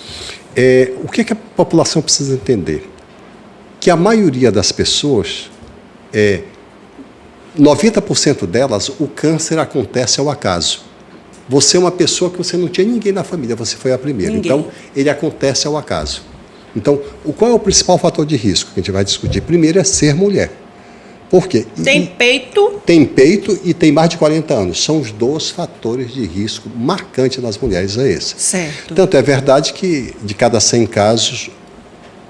O que a população precisa entender? Que a maioria das pessoas, 90% delas, o câncer acontece ao acaso. Você é uma pessoa que você não tinha ninguém na família, você foi a primeira. Ninguém. Então, ele acontece ao acaso. Então, qual é o principal fator de risco que a gente vai discutir? Primeiro é ser mulher. Por quê? Tem peito. Tem peito e tem mais de 40 anos. São os 2 fatores de risco marcantes nas mulheres, é esse. Certo. Tanto é verdade que de cada 100 casos,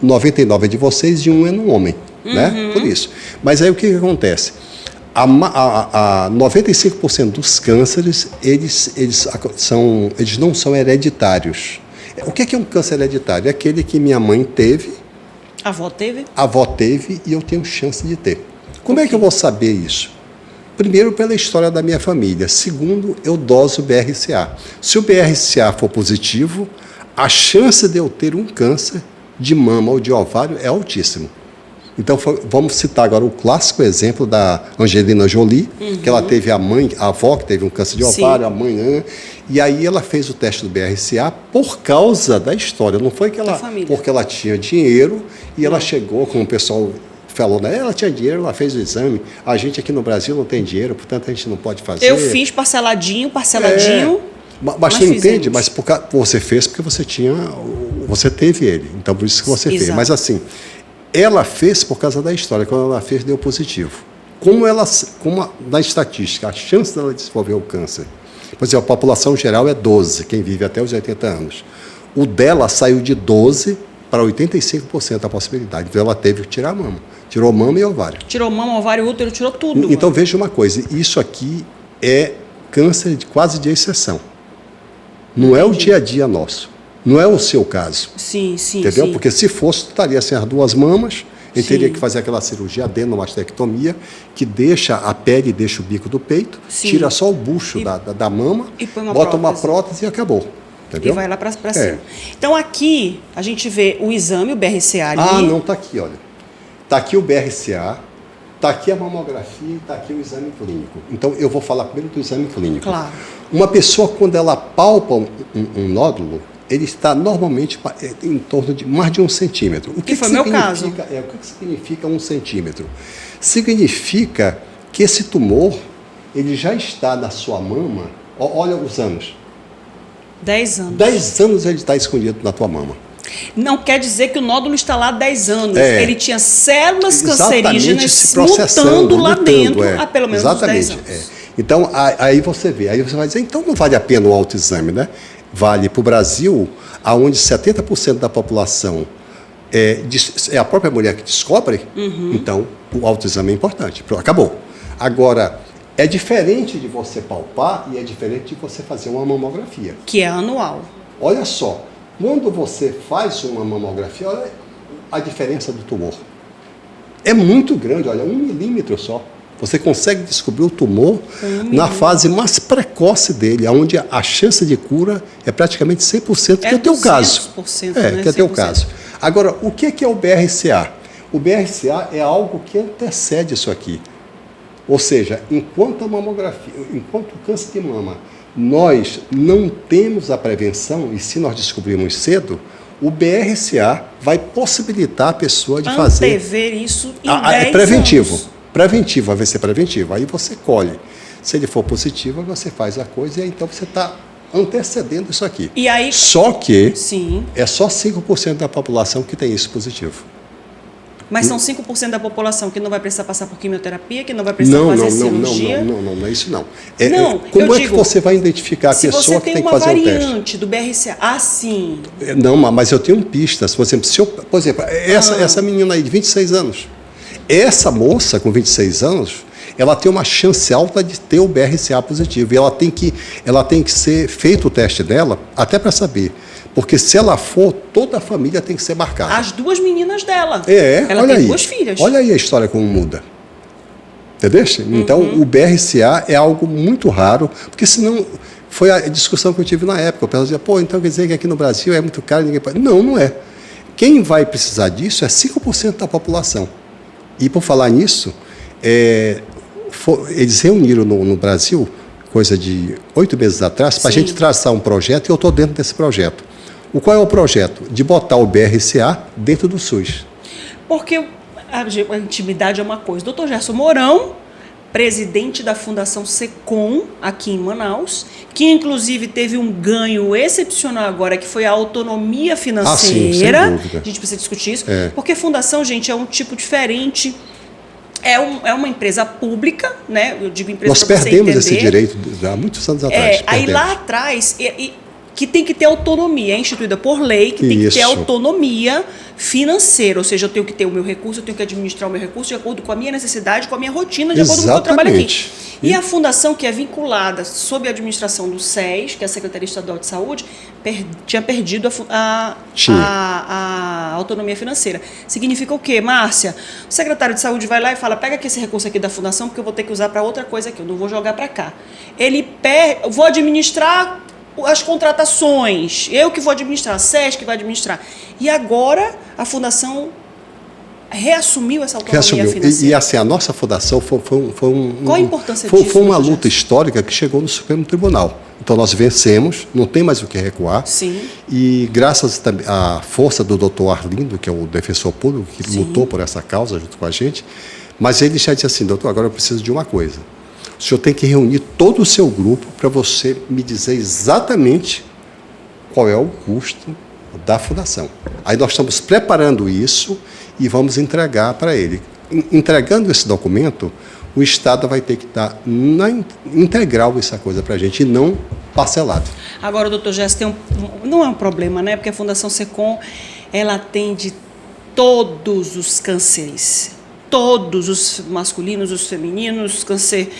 99 é de vocês e 1 é no homem, né? Por isso. Mas aí o que acontece? 95% dos cânceres, eles não são hereditários. O que é um câncer hereditário? É aquele que minha mãe teve, A avó teve? a avó teve e eu tenho chance de ter. Como é que eu vou saber isso? Primeiro, pela história da minha família. Segundo, eu doso o BRCA. Se o BRCA for positivo, a chance de eu ter um câncer de mama ou de ovário é altíssimo. Então, vamos citar agora o clássico exemplo da Angelina Jolie, que ela teve a avó que teve um câncer de ovário, a mãe, e aí ela fez o teste do BRCA por causa da história. Não foi que porque ela tinha dinheiro e ela chegou, como o pessoal falou, né? Ela tinha dinheiro, ela fez o exame. A gente aqui no Brasil não tem dinheiro, portanto a gente não pode fazer. Eu fiz parceladinho. Mas tu entende? Mas você fez porque você teve ele. Então, por isso que você fez. Mas assim, ela fez por causa da história. Quando ela fez, deu positivo. Como na estatística, a chance dela desenvolver o câncer, por exemplo, a população geral é 12, quem vive até os 80 anos. O dela saiu de 12 para 85% a possibilidade. Então, ela teve que tirar a mama. Tirou mama e ovário. Tirou mama, ovário, útero, tirou tudo. Então, veja uma coisa. Isso aqui é câncer quase de exceção. Não é o dia a dia nosso. Não é o seu caso. Sim. Entendeu? Porque se fosse, tu estaria sem as duas mamas, ele teria que fazer aquela cirurgia adenomastectomia, que deixa a pele, deixa o bico do peito, tira só o bucho da mama, bota uma prótese e acabou. Entendeu? E vai lá para cima. Então, aqui, a gente vê o exame, o BRCA ali. Ah, não, está aqui, olha. Está aqui o BRCA, está aqui a mamografia e está aqui o exame clínico. Então, eu vou falar primeiro do exame clínico. Claro. Uma pessoa, quando ela palpa um nódulo, ele está normalmente em torno de mais de 1 centímetro. O que foi meu caso. O que significa 1 centímetro? Significa que esse tumor, ele já está na sua mama, olha os anos. 10 anos. 10 anos ele está escondido na tua mama. Não quer dizer que o nódulo está lá há 10 anos. Ele tinha células cancerígenas mutando lá dentro há pelo menos uns 10 anos. Então, aí você vê. Aí você vai dizer, então não vale a pena o autoexame, né? Vale para o Brasil, onde 70% da população é a própria mulher que descobre, então o autoexame é importante. Acabou. Agora, é diferente de você palpar e é diferente de você fazer uma mamografia. Que é anual. Olha só, quando você faz uma mamografia, olha a diferença do tumor. É muito grande, olha, 1 milímetro só. Você consegue descobrir o tumor na fase mais precoce dele, onde a chance de cura é praticamente 100%, que é o teu caso. 100%, né? Que é o teu caso. Agora, o que é o BRCA? O BRCA é algo que antecede isso aqui. Ou seja, enquanto a mamografia, enquanto o câncer de mama, nós não temos a prevenção, e se nós descobrirmos cedo, o BRCA vai possibilitar a pessoa de fazer... Antever isso em 10 é preventivo. anos. Preventivo, vai ser preventivo. Aí você colhe. Se ele for positivo, você faz a coisa e aí, então você está antecedendo isso aqui. E aí, só que sim, é só 5% da população que tem isso positivo. Mas são 5% da população que não vai precisar passar por quimioterapia, que não vai precisar fazer cirurgia? Não é isso não. Como que você vai identificar a pessoa que tem que fazer o teste? Se você tem uma variante do BRCA, sim. Não, mas eu tenho pistas. Por exemplo, essa menina aí de 26 anos, essa moça com 26 anos, ela tem uma chance alta de ter o BRCA positivo. E ela tem que ser feito o teste dela, até para saber. Porque se ela for, toda a família tem que ser marcada. As duas meninas dela. Ela tem 2 filhas. Olha aí a história como muda. Entendeu? Então, o BRCA é algo muito raro, porque senão... Foi a discussão que eu tive na época. O pessoal dizia, então quer dizer que aqui no Brasil é muito caro, ninguém pode... Não é. Quem vai precisar disso é 5% da população. E por falar nisso, eles reuniram no Brasil, coisa de 8 meses atrás, para a gente traçar um projeto, e eu estou dentro desse projeto. Qual é o projeto? De botar o BRCA dentro do SUS. Porque a intimidade é uma coisa. Dr. Gerson Mourão, presidente da Fundação SECOM, aqui em Manaus, que inclusive teve um ganho excepcional agora, que foi a autonomia financeira. Sim, sem dúvida. A gente precisa discutir isso. Porque fundação, gente, é um tipo diferente. É uma empresa pública, né? Eu digo empresa para você entender. Nós perdemos esse direito há muitos anos atrás. Aí lá atrás... que tem que ter autonomia, é instituída por lei, que tem que ter autonomia financeira, ou seja, eu tenho que ter o meu recurso, eu tenho que administrar o meu recurso de acordo com a minha necessidade, com a minha rotina, de acordo com o que eu trabalho aqui. E a fundação, que é vinculada sob a administração do SES, que é a Secretaria Estadual de Saúde, tinha perdido a autonomia financeira. Significa o quê, Márcia? O secretário de Saúde vai lá e fala, pega aqui esse recurso aqui da fundação, porque eu vou ter que usar para outra coisa aqui, eu não vou jogar para cá. Eu vou administrar as contratações, eu que vou administrar, a SES que vai administrar. E agora a fundação reassumiu essa autonomia financeira. E assim, a nossa fundação foi Qual a importância disso? Foi uma luta histórica que chegou no Supremo Tribunal. Então nós vencemos, não tem mais o que recuar. Sim. E graças à força do Dr. Arlindo, que é o defensor público, que lutou por essa causa junto com a gente, mas ele já disse assim, doutor, agora eu preciso de uma coisa. O senhor tem que reunir todo o seu grupo para você me dizer exatamente qual é o custo da fundação. Aí nós estamos preparando isso e vamos entregar para ele. Entregando esse documento, o Estado vai ter que dar integral essa coisa para a gente e não parcelado. Agora, doutor Gerson, não é um problema, né? Porque a Fundação SECOM, ela atende todos os cânceres. Todos os masculinos, os femininos, câncer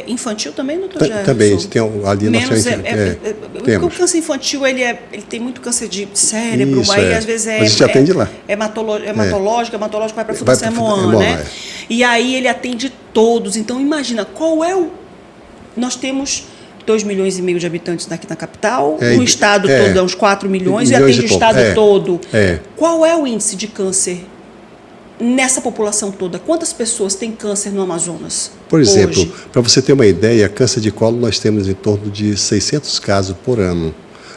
infantil também, doutor Gerson? Também, tem ali menos temos. O câncer infantil, ele tem muito câncer de cérebro, Isso, aí às vezes a gente atende lá. Hematológico vai para a Fundação Emoan, né? E aí ele atende todos. Então, imagina, qual é o... Nós temos 2,5 milhões de habitantes aqui na capital, o estado todo é uns 4 milhões e atende o estado todo. Qual é o índice de câncer nessa população toda? Quantas pessoas têm câncer no Amazonas? Por exemplo, para você ter uma ideia, câncer de colo nós temos em torno de 600 casos por ano.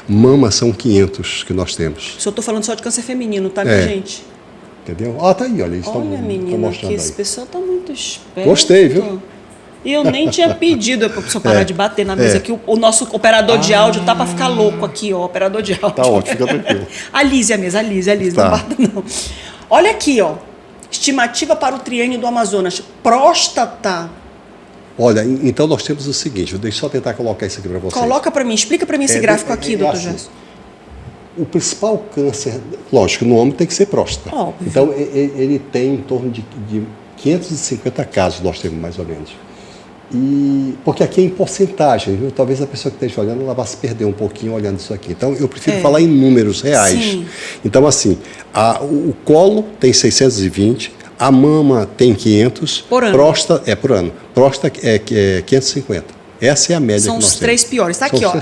Mama são 500 que nós temos. Eu estou falando só de câncer feminino, tá, minha gente? Entendeu? Tá aí, olha. Olha, menina, aqui esse pessoal tá muito esperto. Gostei, viu? E eu nem tinha pedido para o senhor parar de bater na mesa, que o nosso operador de áudio tá para ficar louco aqui, ó, operador de áudio. Tá ótimo, fica tranquilo. Alise a mesa, Alise, tá. Não bata não. Olha aqui, ó. Estimativa para o Triênio do Amazonas. Próstata. Olha, então nós temos o seguinte, deixa eu só tentar colocar isso aqui para vocês. Coloca para mim, explica para mim esse gráfico aqui, doutor Gerson. O principal câncer, lógico, no homem tem que ser próstata. Óbvio. Então, ele tem em torno de 550 casos, nós temos mais ou menos. Porque aqui é em porcentagem, viu? Talvez a pessoa que esteja olhando, ela vá se perder um pouquinho olhando isso aqui. Então, eu prefiro falar em números reais. Sim. Então, assim, o colo tem 620, a mama tem 500. Por ano. Próstata, por ano. Próstata é 550. Essa é a média São que nós os três temos. piores. Está aqui, ó.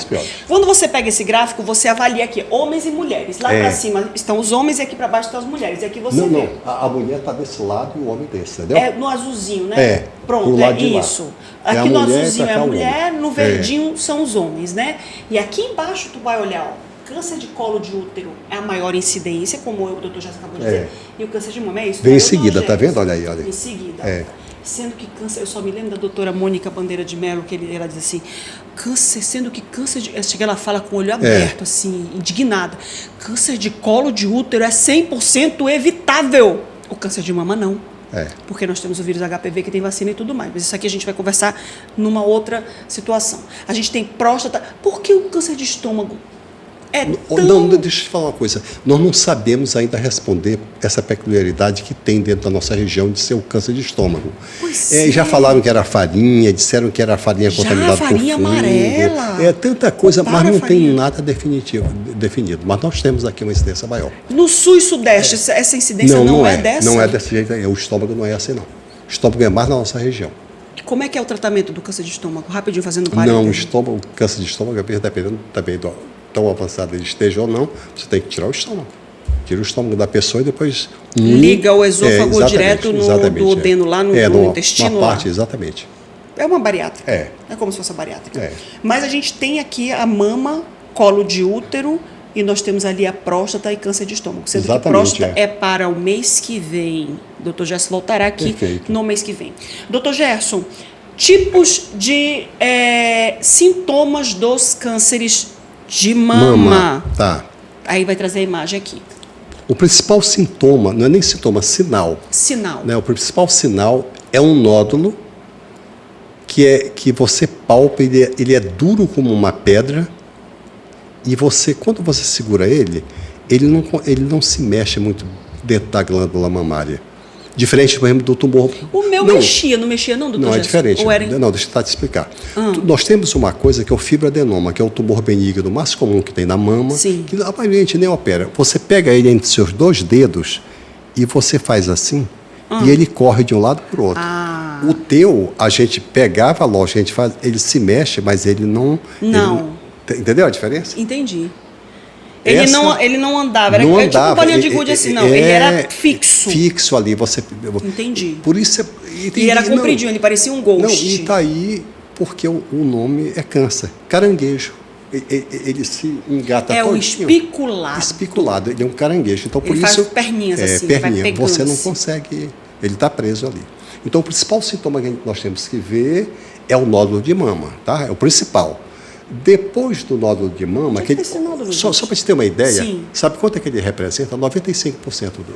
Quando você pega esse gráfico, você avalia aqui homens e mulheres. Lá para cima estão os homens e aqui para baixo estão as mulheres. E aqui você vê. A mulher está desse lado e o homem desse, entendeu? No azulzinho, né? Pronto, isso. Aqui no azulzinho é a mulher, no verdinho É. são os homens, né? E aqui embaixo tu vai olhar, ó, câncer de colo de útero é a maior incidência, como o doutor já acabou de dizer. E o câncer de mama é isso. Vem em seguida, tá vendo? Olha aí, olha. Em seguida. Sendo que câncer, eu só me lembro da doutora Mônica Bandeira de Mello, que ela diz assim, câncer, sendo que câncer de... Chega, ela fala com o olho aberto, assim, indignada. Câncer de colo de útero é 100% evitável. O câncer de mama não. Porque nós temos o vírus HPV que tem vacina e tudo mais. Mas isso aqui a gente vai conversar numa outra situação. A gente tem próstata. Por que o câncer de estômago Não, deixa eu te falar uma coisa. Nós não sabemos ainda responder essa peculiaridade que tem dentro da nossa região de ser o câncer de estômago. Já falaram que era farinha, disseram que era farinha contaminada por farinha fungo. amarela. Tanta coisa, mas não tem nada definido. Mas nós temos aqui uma incidência maior. No sul e sudeste, essa incidência não é dessa? Não é desse jeito aí. O estômago não é assim, não. O estômago é mais na nossa região. Como é que é o tratamento do câncer de estômago? Rapidinho, fazendo parênteses. Não, o câncer de estômago, dependendo também tão avançado ele esteja ou não, você tem que tirar o estômago. Tira o estômago da pessoa e depois... Liga o esôfago direto do duodeno, lá no intestino. Uma parte, exatamente. É uma bariátrica. É como se fosse a bariátrica. Mas a gente tem aqui a mama, colo de útero, e nós temos ali a próstata e câncer de estômago. Sendo que próstata é para o mês que vem. Dr. Gerson voltará aqui no mês que vem. Dr. Gerson, tipos de sintomas dos cânceres de mama. Tá. Aí vai trazer a imagem aqui. O principal sintoma, não é nem sintoma, sinal. Sinal. Né? O principal sinal é um nódulo que você palpa, ele é duro como uma pedra e quando você segura ele não se mexe muito dentro da glândula mamária. Diferente, por exemplo, do tumor... O meu mexia, não mexia não, doutor Gerson? Não, é diferente. Não, deixa eu te explicar. Nós temos uma coisa que é o fibroadenoma, que é o tumor benigno mais comum que tem na mama, que aparentemente nem opera. Você pega ele entre seus 2 dedos e você faz assim, e ele corre de um lado para o outro. O teu, a gente pegava, lógico, ele se mexe, mas ele não... Entendeu a diferença? Entendi. Ele não andava, era tipo um bolinha de gude assim, não. Ele era fixo. Fixo ali, você... Entendi. Por isso... E era compridinho, ele parecia um ghost. Não, e está aí porque o nome é câncer. Caranguejo. Ele se engata todinho. É o espiculado. Espiculado, ele é um caranguejo. Então, por isso... Faz perninhas assim, perninha. vai pegando. Você não consegue... Ele está preso ali. Então, o principal sintoma que nós temos que ver é o nódulo de mama, tá? É o principal. Depois do nódulo de mama, que é esse nódulo, só para você ter uma ideia, Sim. sabe quanto é que ele representa? 95% do...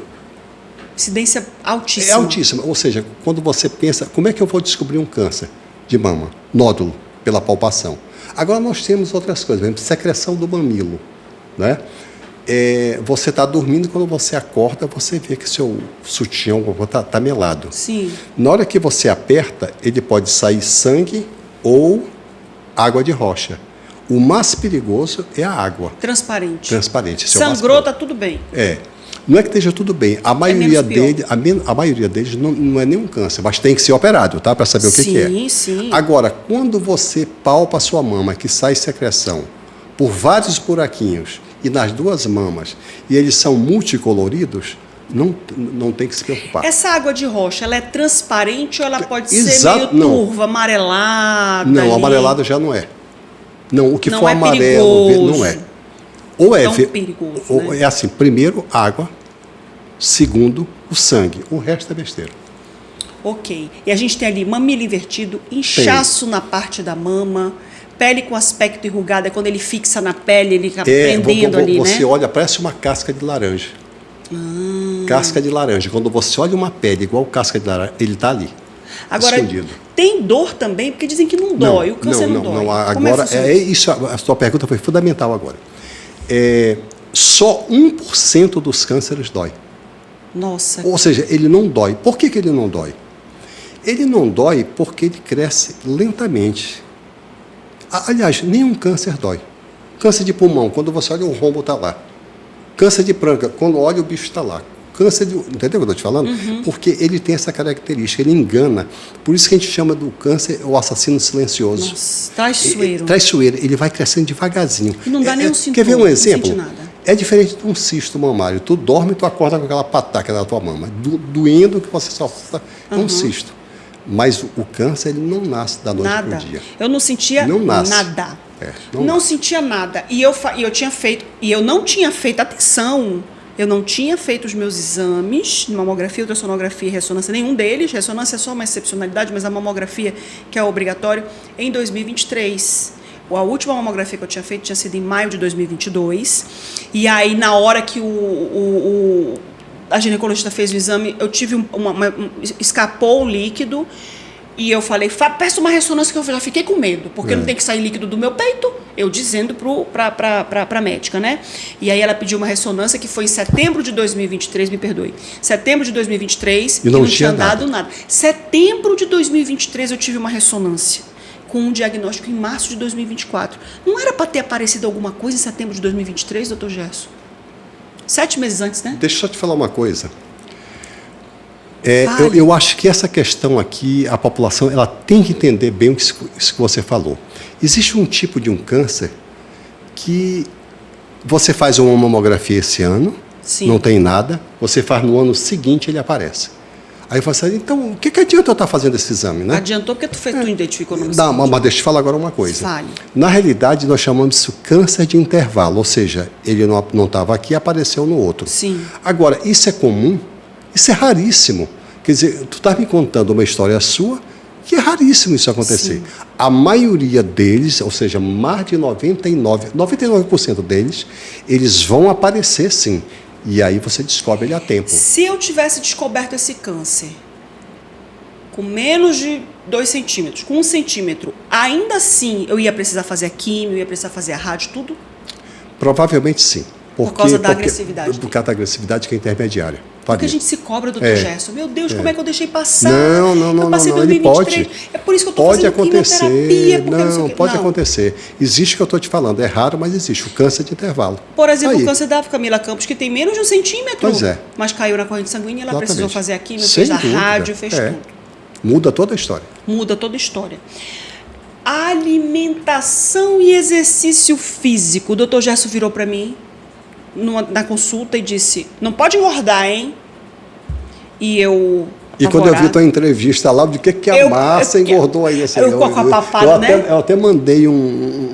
Incidência altíssima. É altíssima. Ou seja, quando você pensa, como é que eu vou descobrir um câncer de mama? Nódulo, pela palpação. Agora nós temos outras coisas, por exemplo, secreção do mamilo, né? Você está dormindo, quando você acorda, você vê que seu sutiã está melado. Sim. Na hora que você aperta, ele pode sair sangue ou água de rocha. O mais perigoso é a água. Transparente. Transparente. Sangrou, está tudo bem. Não é que esteja tudo bem. A maioria deles não é nenhum câncer, mas tem que ser operado, tá? Para saber o que é. Sim, sim. Agora, quando você palpa a sua mama, que sai secreção por vários buraquinhos e nas duas mamas, e eles são multicoloridos, não tem que se preocupar. Essa água de rocha, ela é transparente ou ela pode ser meio turva, amarelada? Não, amarelada já não é. Não, o que não for é amarelo, perigoso. não é. Ou é perigoso, ou né? É assim, primeiro, água, segundo, o sangue. O resto é besteira. Ok. E a gente tem ali mamilo invertido, inchaço na parte da mama, pele com aspecto enrugado, é quando ele fixa na pele, ele fica prendendo ali, né? Você olha, parece uma casca de laranja. Casca de laranja. Quando você olha uma pele igual casca de laranja, ele está ali. Agora, escondido. tem dor também, porque dizem que não dói, o câncer não dói. Agora, isso, a sua pergunta foi fundamental agora. Só 1% dos cânceres dói. Nossa. Ou seja, ele não dói. Por que ele não dói? Ele não dói porque ele cresce lentamente. Aliás, nenhum câncer dói. Câncer de pulmão, quando você olha, o rombo está lá. Câncer de prânca, quando olha, o bicho está lá. Câncer de... Entendeu o que eu estou te falando? Porque ele tem essa característica, ele engana. Por isso que a gente chama do câncer o assassino silencioso. Nossa, traiçoeiro. Traiçoeiro, ele vai crescendo devagarzinho. E não dá nenhum sintoma. Quer ver um exemplo? Não sente nada. É diferente de um cisto mamário. Tu dorme e tu acorda com aquela pataca na tua mama. Doendo que você só... É um cisto. Mas o câncer, ele não nasce da noite para o dia. Eu não sentia nada. Não sentia nada. E eu tinha feito... E eu não tinha feito... Atenção! Eu não tinha feito os meus exames, mamografia, ultrassonografia e ressonância, nenhum deles. Ressonância é só uma excepcionalidade, mas a mamografia, que é obrigatório, em 2023. A última mamografia que eu tinha feito tinha sido em maio de 2022. E aí, na hora que a ginecologista fez o exame, eu tive escapou o líquido. E eu falei, peça uma ressonância, que eu já fiquei com medo, porque não tem que sair líquido do meu peito, eu dizendo para a médica, né? E aí ela pediu uma ressonância que foi em setembro de 2023, me perdoe. Setembro de 2023 e não tinha dado nada. Setembro de 2023 eu tive uma ressonância com um diagnóstico em março de 2024. Não era para ter aparecido alguma coisa em setembro de 2023, doutor Gerson? 7 meses antes, né? Deixa eu só te falar uma coisa. Eu acho que essa questão aqui, a população ela tem que entender bem isso que você falou. Existe um tipo de um câncer que você faz uma mamografia esse ano, Sim. Não tem nada, você faz no ano seguinte, ele aparece. Aí você fala, então, o que adianta eu estar fazendo esse exame, né? Adiantou porque tu identificou no Não, mas deixa eu te falar agora uma coisa. Fale. Na realidade, nós chamamos isso câncer de intervalo, ou seja, ele não estava aqui e apareceu no outro. Sim. Agora, isso é comum? Isso é raríssimo. Quer dizer, tu está me contando uma história sua que é raríssimo isso acontecer. Sim. A maioria deles, ou seja, mais de 99% deles, eles vão aparecer sim. E aí você descobre ele a tempo. Se eu tivesse descoberto esse câncer com menos de 2 centímetros, com 1 centímetro, ainda assim eu ia precisar fazer a quimio, eu ia precisar fazer a rádio, tudo? Provavelmente sim. Por causa da agressividade. Por causa da agressividade que é intermediária. Porque a gente se cobra, doutor Gerson. Meu Deus, como é que eu deixei passar? Não. Eu passei 2023. É por isso que eu estou fazendo quimioterapia. Pode acontecer. Existe o que eu estou te falando. É raro, mas existe. O câncer de intervalo. Por exemplo, o câncer da Camila Campos, que tem menos de 1 centímetro. Pois é. Mas caiu na corrente sanguínea, ela precisou fazer a quimio, Sem fez a dúvida. rádio, fez tudo. Muda toda a história. Muda toda a história. Alimentação e exercício físico. O doutor Gerson virou para mim na consulta e disse, não pode engordar, hein? E eu... E quando eu vi tua entrevista lá, de que a massa engordou aí? Assim, eu com a papada, né? Eu até mandei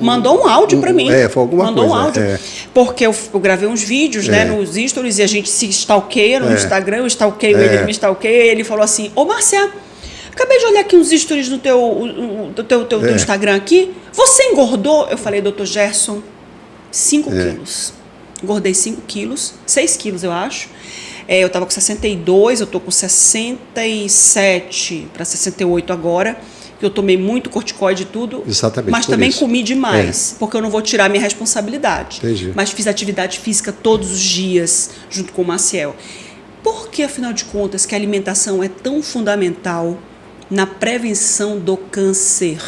Mandou um áudio para mim. Foi alguma Mandou coisa. Mandou um áudio. Porque eu gravei uns vídeos, né, nos stories, e a gente se stalkeia no Instagram, eu stalkeio ele me stalkeia, e ele falou assim, ô Márcia, Acabei de olhar aqui uns stories do teu Instagram aqui. Você engordou? Eu falei, doutor Gerson, 5 quilos. Engordei 5 quilos, 6 quilos eu acho. Eu estava com 62, eu estou com 67 para 68 agora. Eu tomei muito corticoide e tudo. Exatamente. Mas também comi demais, porque eu não vou tirar minha responsabilidade. Entendi. Mas fiz atividade física todos os dias, junto com o Maciel. Por que, afinal de contas, que a alimentação é tão fundamental na prevenção do câncer?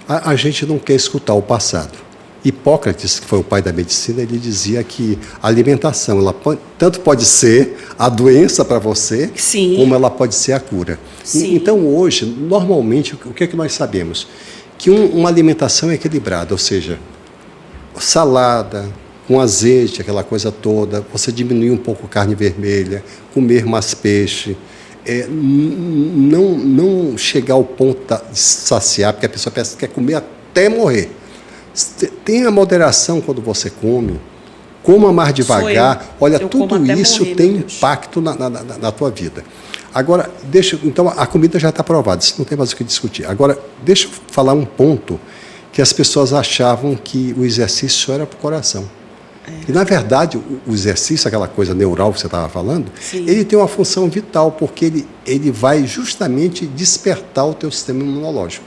A gente não quer escutar o passado. Hipócrates, que foi o pai da medicina, ele dizia que a alimentação, tanto pode ser a doença para você, Sim. como ela pode ser a cura. Sim. Então, hoje, normalmente, o que é que nós sabemos? Que uma alimentação equilibrada, ou seja, salada, com azeite, aquela coisa toda, você diminuir um pouco a carne vermelha, comer mais peixe, não chegar ao ponto de saciar, porque a pessoa pensa que quer comer até morrer. Tenha moderação quando você come, coma mais devagar. Olha, tudo isso tem impacto na tua vida. Agora, então a comida já está provada, isso não tem mais o que discutir. Agora, deixa eu falar um ponto que as pessoas achavam que o exercício era para o coração. E, na verdade, o exercício, aquela coisa neural que você estava falando, Sim. ele tem uma função vital, porque ele vai justamente despertar o teu sistema imunológico.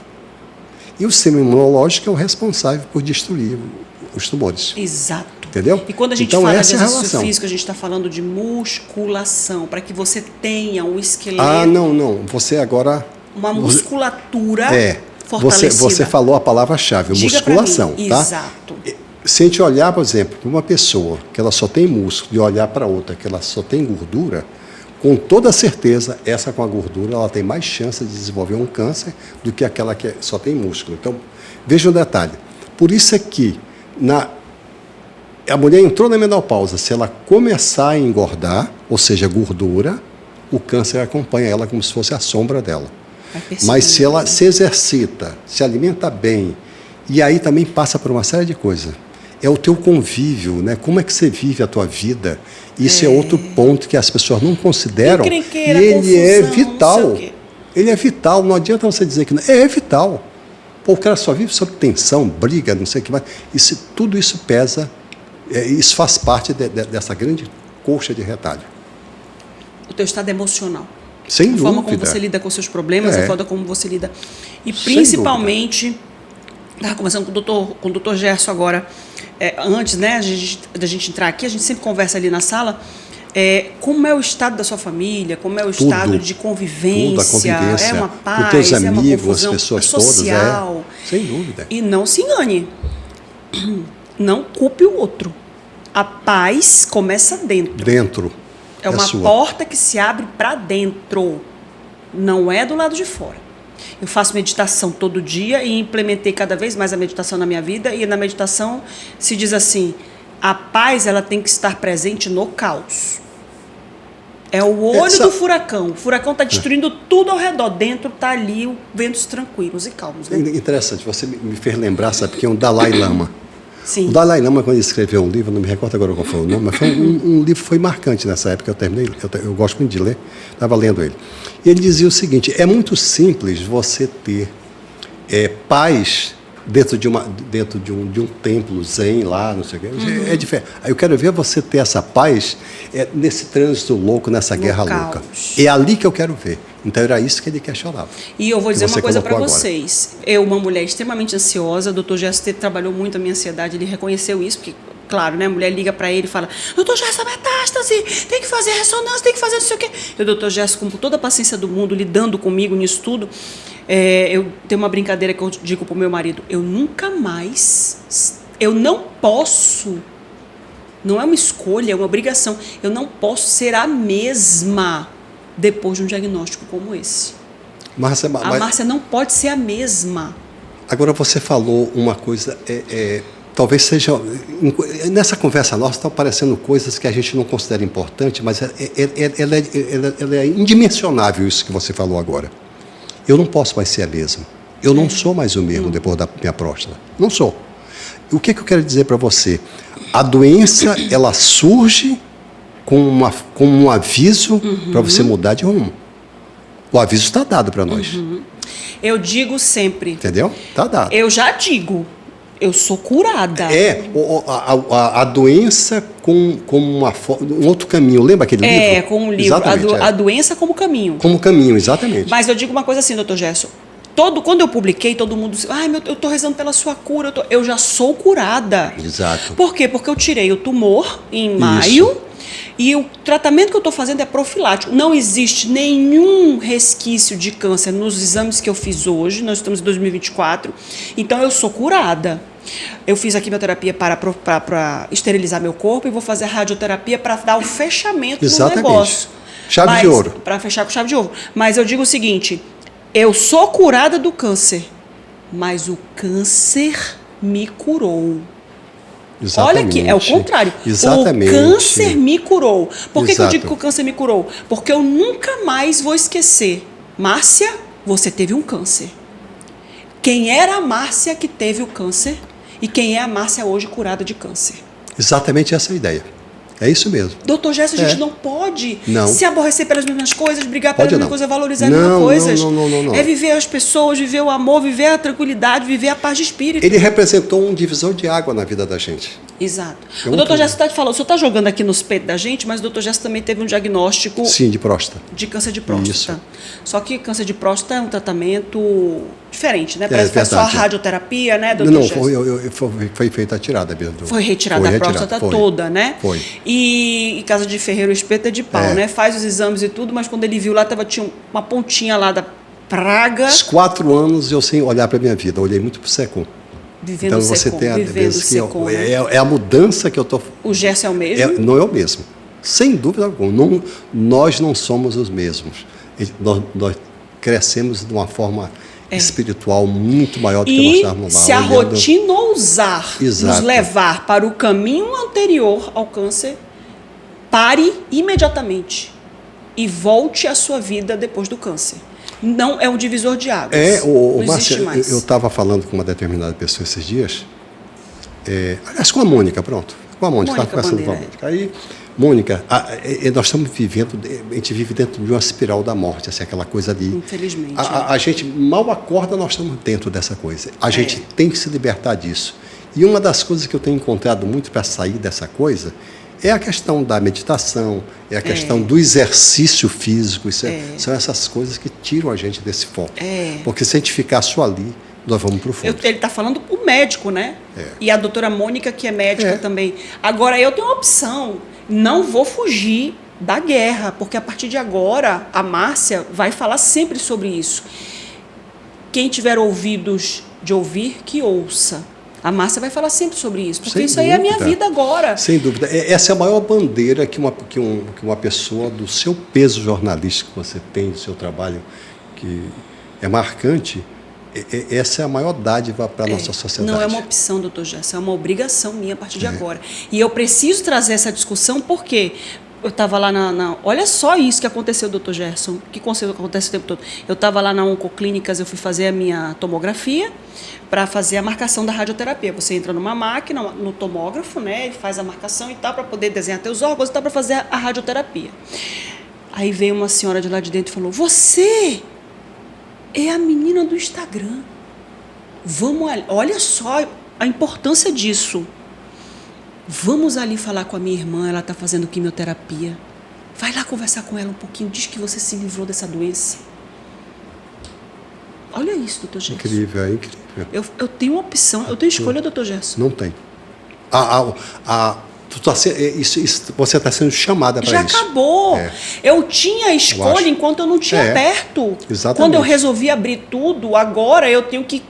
E o sistema imunológico é o responsável por destruir os tumores. Exato. Entendeu? E quando a gente então, fala de essa exercício físico, a gente está falando de musculação, para que você tenha um esqueleto. Ah, não. Você agora... Uma musculatura fortalecida. Você falou a palavra-chave, musculação. Tá? Exato. Se a gente olhar, por exemplo, para uma pessoa que ela só tem músculo e olhar para outra que ela só tem gordura, com toda certeza, essa com a gordura, ela tem mais chance de desenvolver um câncer do que aquela que só tem músculo. Então, veja um detalhe. Por isso é que a mulher entrou na menopausa, se ela começar a engordar, ou seja, gordura, o câncer acompanha ela como se fosse a sombra dela. Mas se ela se exercita, se alimenta bem, e aí também passa por uma série de coisas. É o teu convívio, né? Como é que você vive a tua vida? Isso é outro ponto que as pessoas não consideram. E ele é vital. Ele é vital. Não adianta você dizer que não. É vital. Pô, o cara só vive sob tensão, briga, não sei o que mais. Tudo isso pesa. Isso faz parte dessa grande colcha de retalho. O teu estado emocional. Sem dúvida. A forma como você lida com seus problemas, a forma como você lida. E principalmente, estava conversando com o doutor Gerson agora, antes, né, da gente entrar aqui, a gente sempre conversa ali na sala, como é o estado da sua família, como é o estado de convivência, a convivência, é uma paz, com teus amigos, uma confusão, as pessoas social. Todas, sem dúvida. E não se engane, não culpe o outro. A paz começa dentro. Dentro. É uma porta que se abre para dentro, não é do lado de fora. Eu faço meditação todo dia e implementei cada vez mais a meditação na minha vida. E na meditação se diz assim, a paz ela tem que estar presente no caos. É o olho do furacão. O furacão está destruindo tudo ao redor. Dentro está ali ventos tranquilos e calmos. Né? Interessante, você me fez lembrar, sabe, porque é um Dalai Lama. Sim. O Dalai Lama, quando ele escreveu um livro, não me recordo agora qual foi o nome, mas foi um livro que foi marcante nessa época, eu terminei, eu gosto muito de ler, estava lendo ele. E ele dizia o seguinte, é muito simples você ter paz dentro de um templo zen lá, não sei o quê, é diferente. Aí eu quero ver você ter essa paz nesse trânsito louco, nessa guerra louca. É ali que eu quero ver. Então era isso que ele questionava. E eu vou dizer uma coisa para vocês. Eu, uma mulher extremamente ansiosa, o Dr. Gerson trabalhou muito a minha ansiedade, ele reconheceu isso, porque, claro, né, a mulher liga para ele e fala, Dr. Gerson, metástase, tem que fazer ressonância, tem que fazer não sei o quê. E o Dr. Gerson, com toda a paciência do mundo, lidando comigo nisso tudo, eu tenho uma brincadeira que eu digo pro meu marido, eu não posso, não é uma escolha, é uma obrigação, eu não posso ser a mesma depois de um diagnóstico como esse. Márcia, a Márcia não pode ser a mesma. Agora, você falou uma coisa, talvez seja... Nessa conversa nossa estão aparecendo coisas que a gente não considera importante, mas ela é indimensionável isso que você falou agora. Eu não posso mais ser a mesma. Eu não sou mais o mesmo depois da minha próstata. Não sou. O que eu quero dizer para você? A doença, ela surge com um aviso para você mudar de rumo. O aviso está dado para nós. Eu digo sempre. Entendeu? Está dado. Eu já digo. Eu sou curada. A doença como um outro caminho. Lembra aquele livro? É, com um livro. Exatamente, A doença como caminho. Como caminho, exatamente. Mas eu digo uma coisa assim, doutor Gerson. Quando eu publiquei, todo mundo disse, eu estou rezando pela sua cura. Eu já sou curada. Exato. Por quê? Porque eu tirei o tumor em maio. E o tratamento que eu estou fazendo é profilático. Não existe nenhum resquício de câncer nos exames que eu fiz hoje. Nós estamos em 2024. Então, eu sou curada. Eu fiz a quimioterapia para esterilizar meu corpo e vou fazer a radioterapia para dar o fechamento do negócio. Chave de ouro. Para fechar com chave de ouro. Mas eu digo o seguinte, eu sou curada do câncer, mas o câncer me curou. Exatamente. Olha aqui, é o contrário. Exatamente. O câncer me curou. Por que eu Exato. digo que o câncer me curou? Porque eu nunca mais vou esquecer. Márcia, você teve um câncer. Quem era a Márcia que teve o câncer e quem é a Márcia hoje curada de câncer? Exatamente essa é a ideia. É isso mesmo. Doutor Gerson, a gente não pode Não. se aborrecer pelas mesmas coisas, brigar Pode pelas mesmas não. coisas, valorizar Não, as mesmas coisas. não. É viver as pessoas, viver o amor, viver a tranquilidade, viver a paz de espírito. Ele representou um divisor de água na vida da gente. Exato. É O doutor muito- Gerson está falando, o senhor está jogando aqui nos peitos da gente, mas o doutor Gerson também teve um diagnóstico Sim, de próstata. de câncer de próstata. Isso. Só que câncer de próstata é um tratamento diferente, né? Parece que é só a verdade. radioterapia, né, doutor Não, Gerson? foi feita a tirada mesmo. Foi retirada a próstata foi. toda, né? Foi. E casa de ferreiro, o espeto é de pau, É. né? Faz os exames e tudo, mas quando ele viu lá, tinha uma pontinha lá da praga. Os 4 anos eu sem olhar para a minha vida, eu olhei muito para o Secom. Vivendo Então o você Secom, tem a vivendo o vez que Secom, né? é a mudança que eu estou. O Gerson é o mesmo? Não é o mesmo. Sem dúvida alguma. Não, nós não somos os mesmos. Nós crescemos de uma forma espiritual muito maior do que nós E estávamos lá. se a olhando- rotina ousar nos Exato. levar para o caminho anterior ao câncer, pare imediatamente e volte à sua vida depois do câncer. Não é um divisor de águas. Não existe Márcia, mais. eu estava falando com uma determinada pessoa esses dias, aliás, com a Mônica, pronto. Com a Mônica, estava conversando com a Bandeira. Mônica. Aí, Mônica, nós estamos vivendo, a gente vive dentro de uma espiral da morte, assim, aquela coisa ali. Infelizmente. A gente mal acorda, nós estamos dentro dessa coisa. A gente tem que se libertar disso. E uma das coisas que eu tenho encontrado muito para sair dessa coisa é a questão da meditação, é a questão do exercício físico. São essas coisas que tiram a gente desse foco. Porque se a gente ficar só ali, nós vamos para o fundo. Ele está falando o médico, né? E a doutora Mônica, que é médica também. Agora, eu tenho uma opção. Não vou fugir da guerra, porque a partir de agora, a Márcia vai falar sempre sobre isso. Quem tiver ouvidos de ouvir, que ouça. A Márcia vai falar sempre sobre isso, porque Sem isso aí é a minha dúvida. vida agora. Sem dúvida. Essa é a maior bandeira que uma pessoa do seu peso jornalístico que você tem, do seu trabalho, que é marcante, essa é a maior dádiva para a nossa sociedade. Não é uma opção, doutor Gerson, é uma obrigação minha a partir de agora. E eu preciso trazer essa discussão porque eu estava lá Olha só isso que aconteceu, doutor Gerson, que acontece o tempo todo. Eu estava lá na Oncoclínicas, eu fui fazer a minha tomografia para fazer a marcação da radioterapia. Você entra numa máquina, no tomógrafo, né, e faz a marcação e tal, para poder desenhar teus órgãos e tal, para fazer a radioterapia. Aí veio uma senhora de lá de dentro e falou, você é a menina do Instagram. Olha só a importância disso. Vamos ali falar com a minha irmã, ela está fazendo quimioterapia. Vai lá conversar com ela um pouquinho, diz que você se livrou dessa doença. Olha isso, doutor Gerson. Incrível, é incrível. Eu tenho uma opção, eu tenho escolha, doutor Gerson. Não tem. Você está sendo chamada para Já isso. acabou. Eu tinha escolha enquanto eu não tinha perto. Exatamente. Quando eu resolvi abrir tudo, agora eu tenho que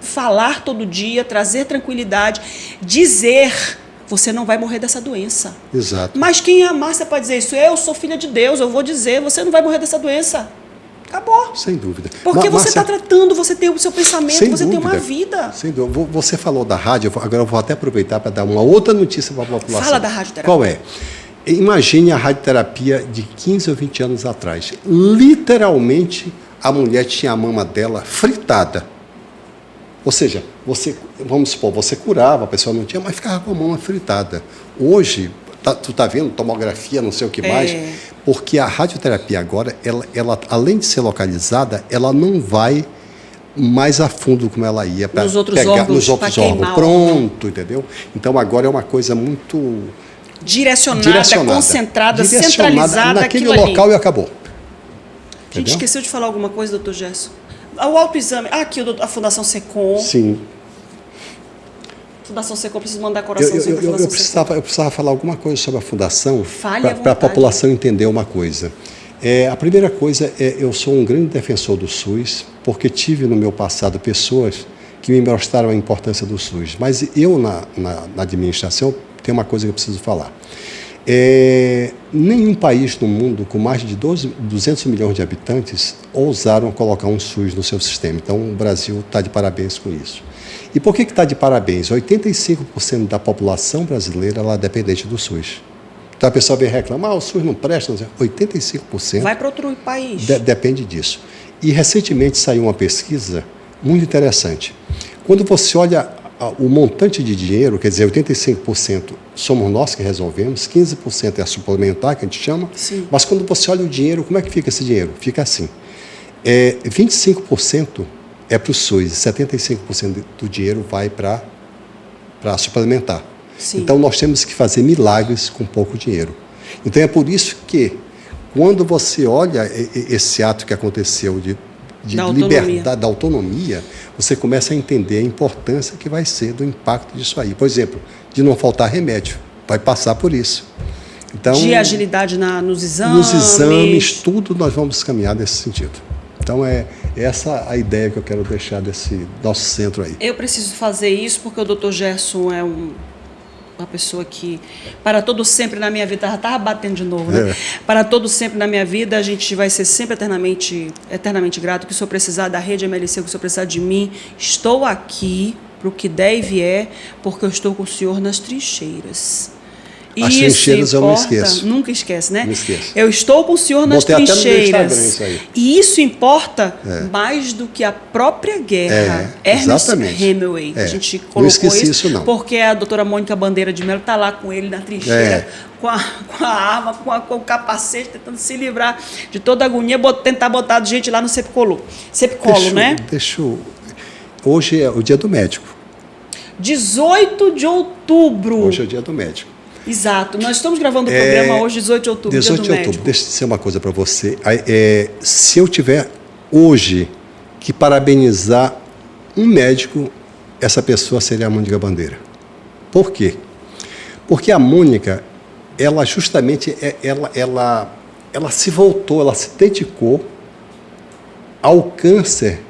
falar todo dia, trazer tranquilidade, dizer, você não vai morrer dessa doença. Exato. Mas quem é a Márcia para dizer isso? Eu sou filha de Deus, eu vou dizer, você não vai morrer dessa doença. Acabou. Sem dúvida. Porque você Márcia, está tratando, você tem o seu pensamento, sem você dúvida, tem uma vida. Sem dúvida. Você falou da rádio, agora eu vou até aproveitar para dar uma outra notícia para a população. Fala da radioterapia. Qual é? Imagine a radioterapia de 15 ou 20 anos atrás. Literalmente, a mulher tinha a mama dela fritada. Ou seja, vamos supor, você curava, a pessoa não tinha, mas ficava com a mama fritada. Hoje, tu tá vendo tomografia, não sei o que mais, Porque a radioterapia agora, ela além de ser localizada, ela não vai mais a fundo como ela ia para nos outros pegar órgãos, nos outros órgãos. Pronto, entendeu? Então agora é uma coisa muito direcionada, concentrada, centralizada naquele aquilo local ali. E acabou. A gente esqueceu de falar alguma coisa, doutor Gerson? O autoexame. Aqui, a Fundação Secom. Sim. Fundação Secom, preciso mandar coraçãozinho para a Fundação eu precisava falar alguma coisa sobre a Fundação para a população entender uma coisa. A primeira coisa eu sou um grande defensor do SUS, porque tive no meu passado pessoas que me mostraram a importância do SUS. Mas eu, na administração, tem uma coisa que eu preciso falar. Nenhum país no mundo com mais de 200 milhões de habitantes ousaram colocar um SUS no seu sistema. Então, o Brasil está de parabéns com isso. E por que está de parabéns? 85% da população brasileira ela é dependente do SUS. Então, a pessoa vem reclamar, o SUS não presta, 85%. Vai para outro país. Depende disso. E, recentemente, saiu uma pesquisa muito interessante. Quando você olha o montante de dinheiro, quer dizer, 85% somos nós que resolvemos, 15% é a suplementar, que a gente chama. Sim. Mas quando você olha o dinheiro, como é que fica esse dinheiro? Fica assim. 25% é para o SUS, 75% do dinheiro vai para suplementar. Sim. Então, nós temos que fazer milagres com pouco dinheiro. Então, é por isso que, quando você olha esse ato que aconteceu de liberdade, da autonomia, você começa a entender a importância que vai ser do impacto disso aí. Por exemplo, de não faltar remédio, vai passar por isso. Então, de agilidade nos exames. Nos exames, tudo nós vamos caminhar nesse sentido. Então, essa a ideia que eu quero deixar desse nosso centro aí. Eu preciso fazer isso porque o Dr. Gerson é uma pessoa que, para todo sempre na minha vida, estava batendo de novo, né? Para todo sempre na minha vida, a gente vai ser sempre eternamente grato. Que o senhor precisar da Rede MLC, que o senhor precisar de mim, estou aqui para o que der e vier, porque eu estou com o senhor nas trincheiras. As trincheiras eu não esqueço. Nunca esquece, né? Não esqueço. Eu estou com o senhor nas Botei trincheiras. até no meu Instagram isso aí. E isso importa mais do que a própria guerra. Ernest Hemingway. A gente colocou não esqueci isso não. Porque a doutora Mônica Bandeira de Mello está lá com ele na trincheira, com a arma, com o capacete, tentando se livrar de toda a agonia, tentar botar gente lá no sepcolo, né? Hoje é o dia do médico. 18 de outubro. Hoje é o dia do médico. Exato. Nós estamos gravando o programa hoje, 18 de outubro, 18 dia do de outubro. Deixa eu dizer uma coisa para você. Se eu tiver hoje que parabenizar um médico, essa pessoa seria a Mônica Bandeira. Por quê? Porque a Mônica, ela justamente, ela se voltou, ela se dedicou ao câncer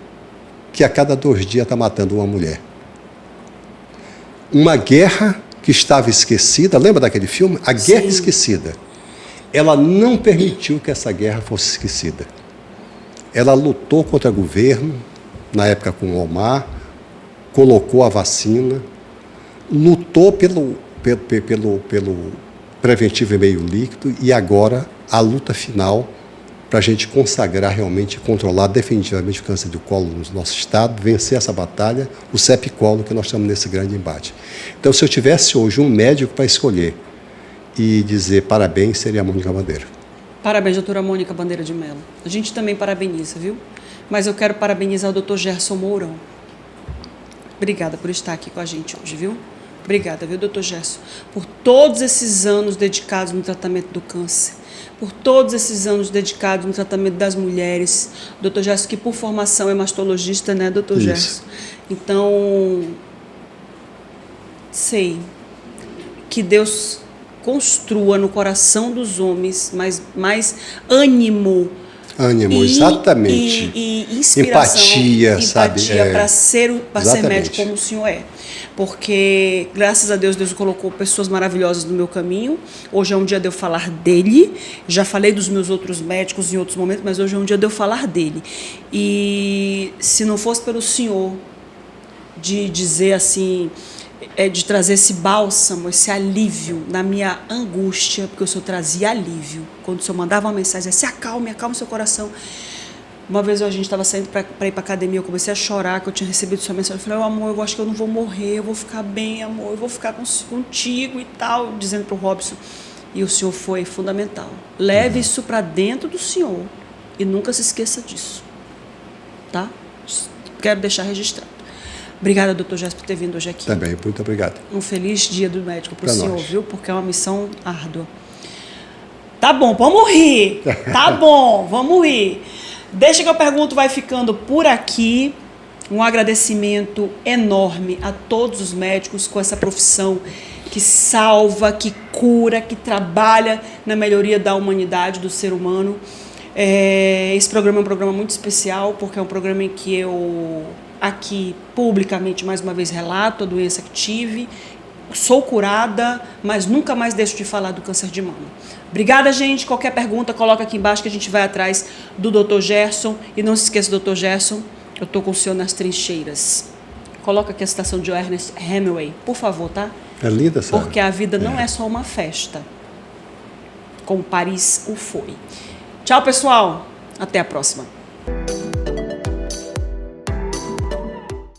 que a cada 2 dias está matando uma mulher. Uma guerra que estava esquecida, lembra daquele filme? A Guerra Esquecida. Ela não permitiu que essa guerra fosse esquecida. Ela lutou contra o governo, na época com o Omar, colocou a vacina, lutou pelo preventivo e meio líquido e agora a luta final para a gente consagrar realmente e controlar definitivamente o câncer do colo no nosso estado, vencer essa batalha, o sepcolo que nós estamos nesse grande embate. Então, se eu tivesse hoje um médico para escolher e dizer parabéns, seria a Mônica Bandeira. Parabéns, doutora Mônica Bandeira de Mello. A gente também parabeniza, viu? Mas eu quero parabenizar o doutor Gerson Mourão. Obrigada por estar aqui com a gente hoje, viu? Obrigada, viu, doutor Gerson, por todos esses anos dedicados no tratamento do câncer, por todos esses anos dedicados no tratamento das mulheres. Doutor Gerson, que por formação é mastologista, né, doutor Gerson? Então, sei que Deus construa no coração dos homens mais ânimo, exatamente. E inspiração, empatia, sabe? Para ser médico como o senhor é. Porque, graças a Deus, Deus colocou pessoas maravilhosas no meu caminho. Hoje é um dia de eu falar dele. Já falei dos meus outros médicos em outros momentos, mas hoje é um dia de eu falar dele. E se não fosse pelo senhor de dizer assim, de trazer esse bálsamo, esse alívio na minha angústia, porque o senhor trazia alívio. Quando o senhor mandava uma mensagem, se acalme, acalme seu coração. Uma vez a gente estava saindo para ir para academia, eu comecei a chorar, que eu tinha recebido sua mensagem. Eu falei, amor, eu acho que eu não vou morrer, eu vou ficar bem, amor, eu vou ficar contigo e tal, dizendo para o Robson. E o senhor foi fundamental. Leve isso para dentro do senhor e nunca se esqueça disso. Tá? Quero deixar registrado. Obrigada, doutor Gerson, por ter vindo hoje aqui. Também, muito obrigado. Um feliz dia do médico para o Pra senhor, nós. viu? Porque é uma missão árdua. Tá bom, vamos rir. Tá bom, vamos rir. Deixa que eu pergunto, vai ficando por aqui. Um agradecimento enorme a todos os médicos com essa profissão que salva, que cura, que trabalha na melhoria da humanidade, do ser humano. Esse programa é um programa muito especial, porque é um programa em que eu, aqui, publicamente, mais uma vez, relato a doença que tive. Sou curada, mas nunca mais deixo de falar do câncer de mama. Obrigada, gente. Qualquer pergunta, coloca aqui embaixo que a gente vai atrás do Dr. Gerson. E não se esqueça, Dr. Gerson, eu estou com o senhor nas trincheiras. Coloca aqui a citação de Ernest Hemingway, por favor, tá? É linda essa. Porque a vida não é só uma festa, como Paris o foi. Tchau, pessoal. Até a próxima.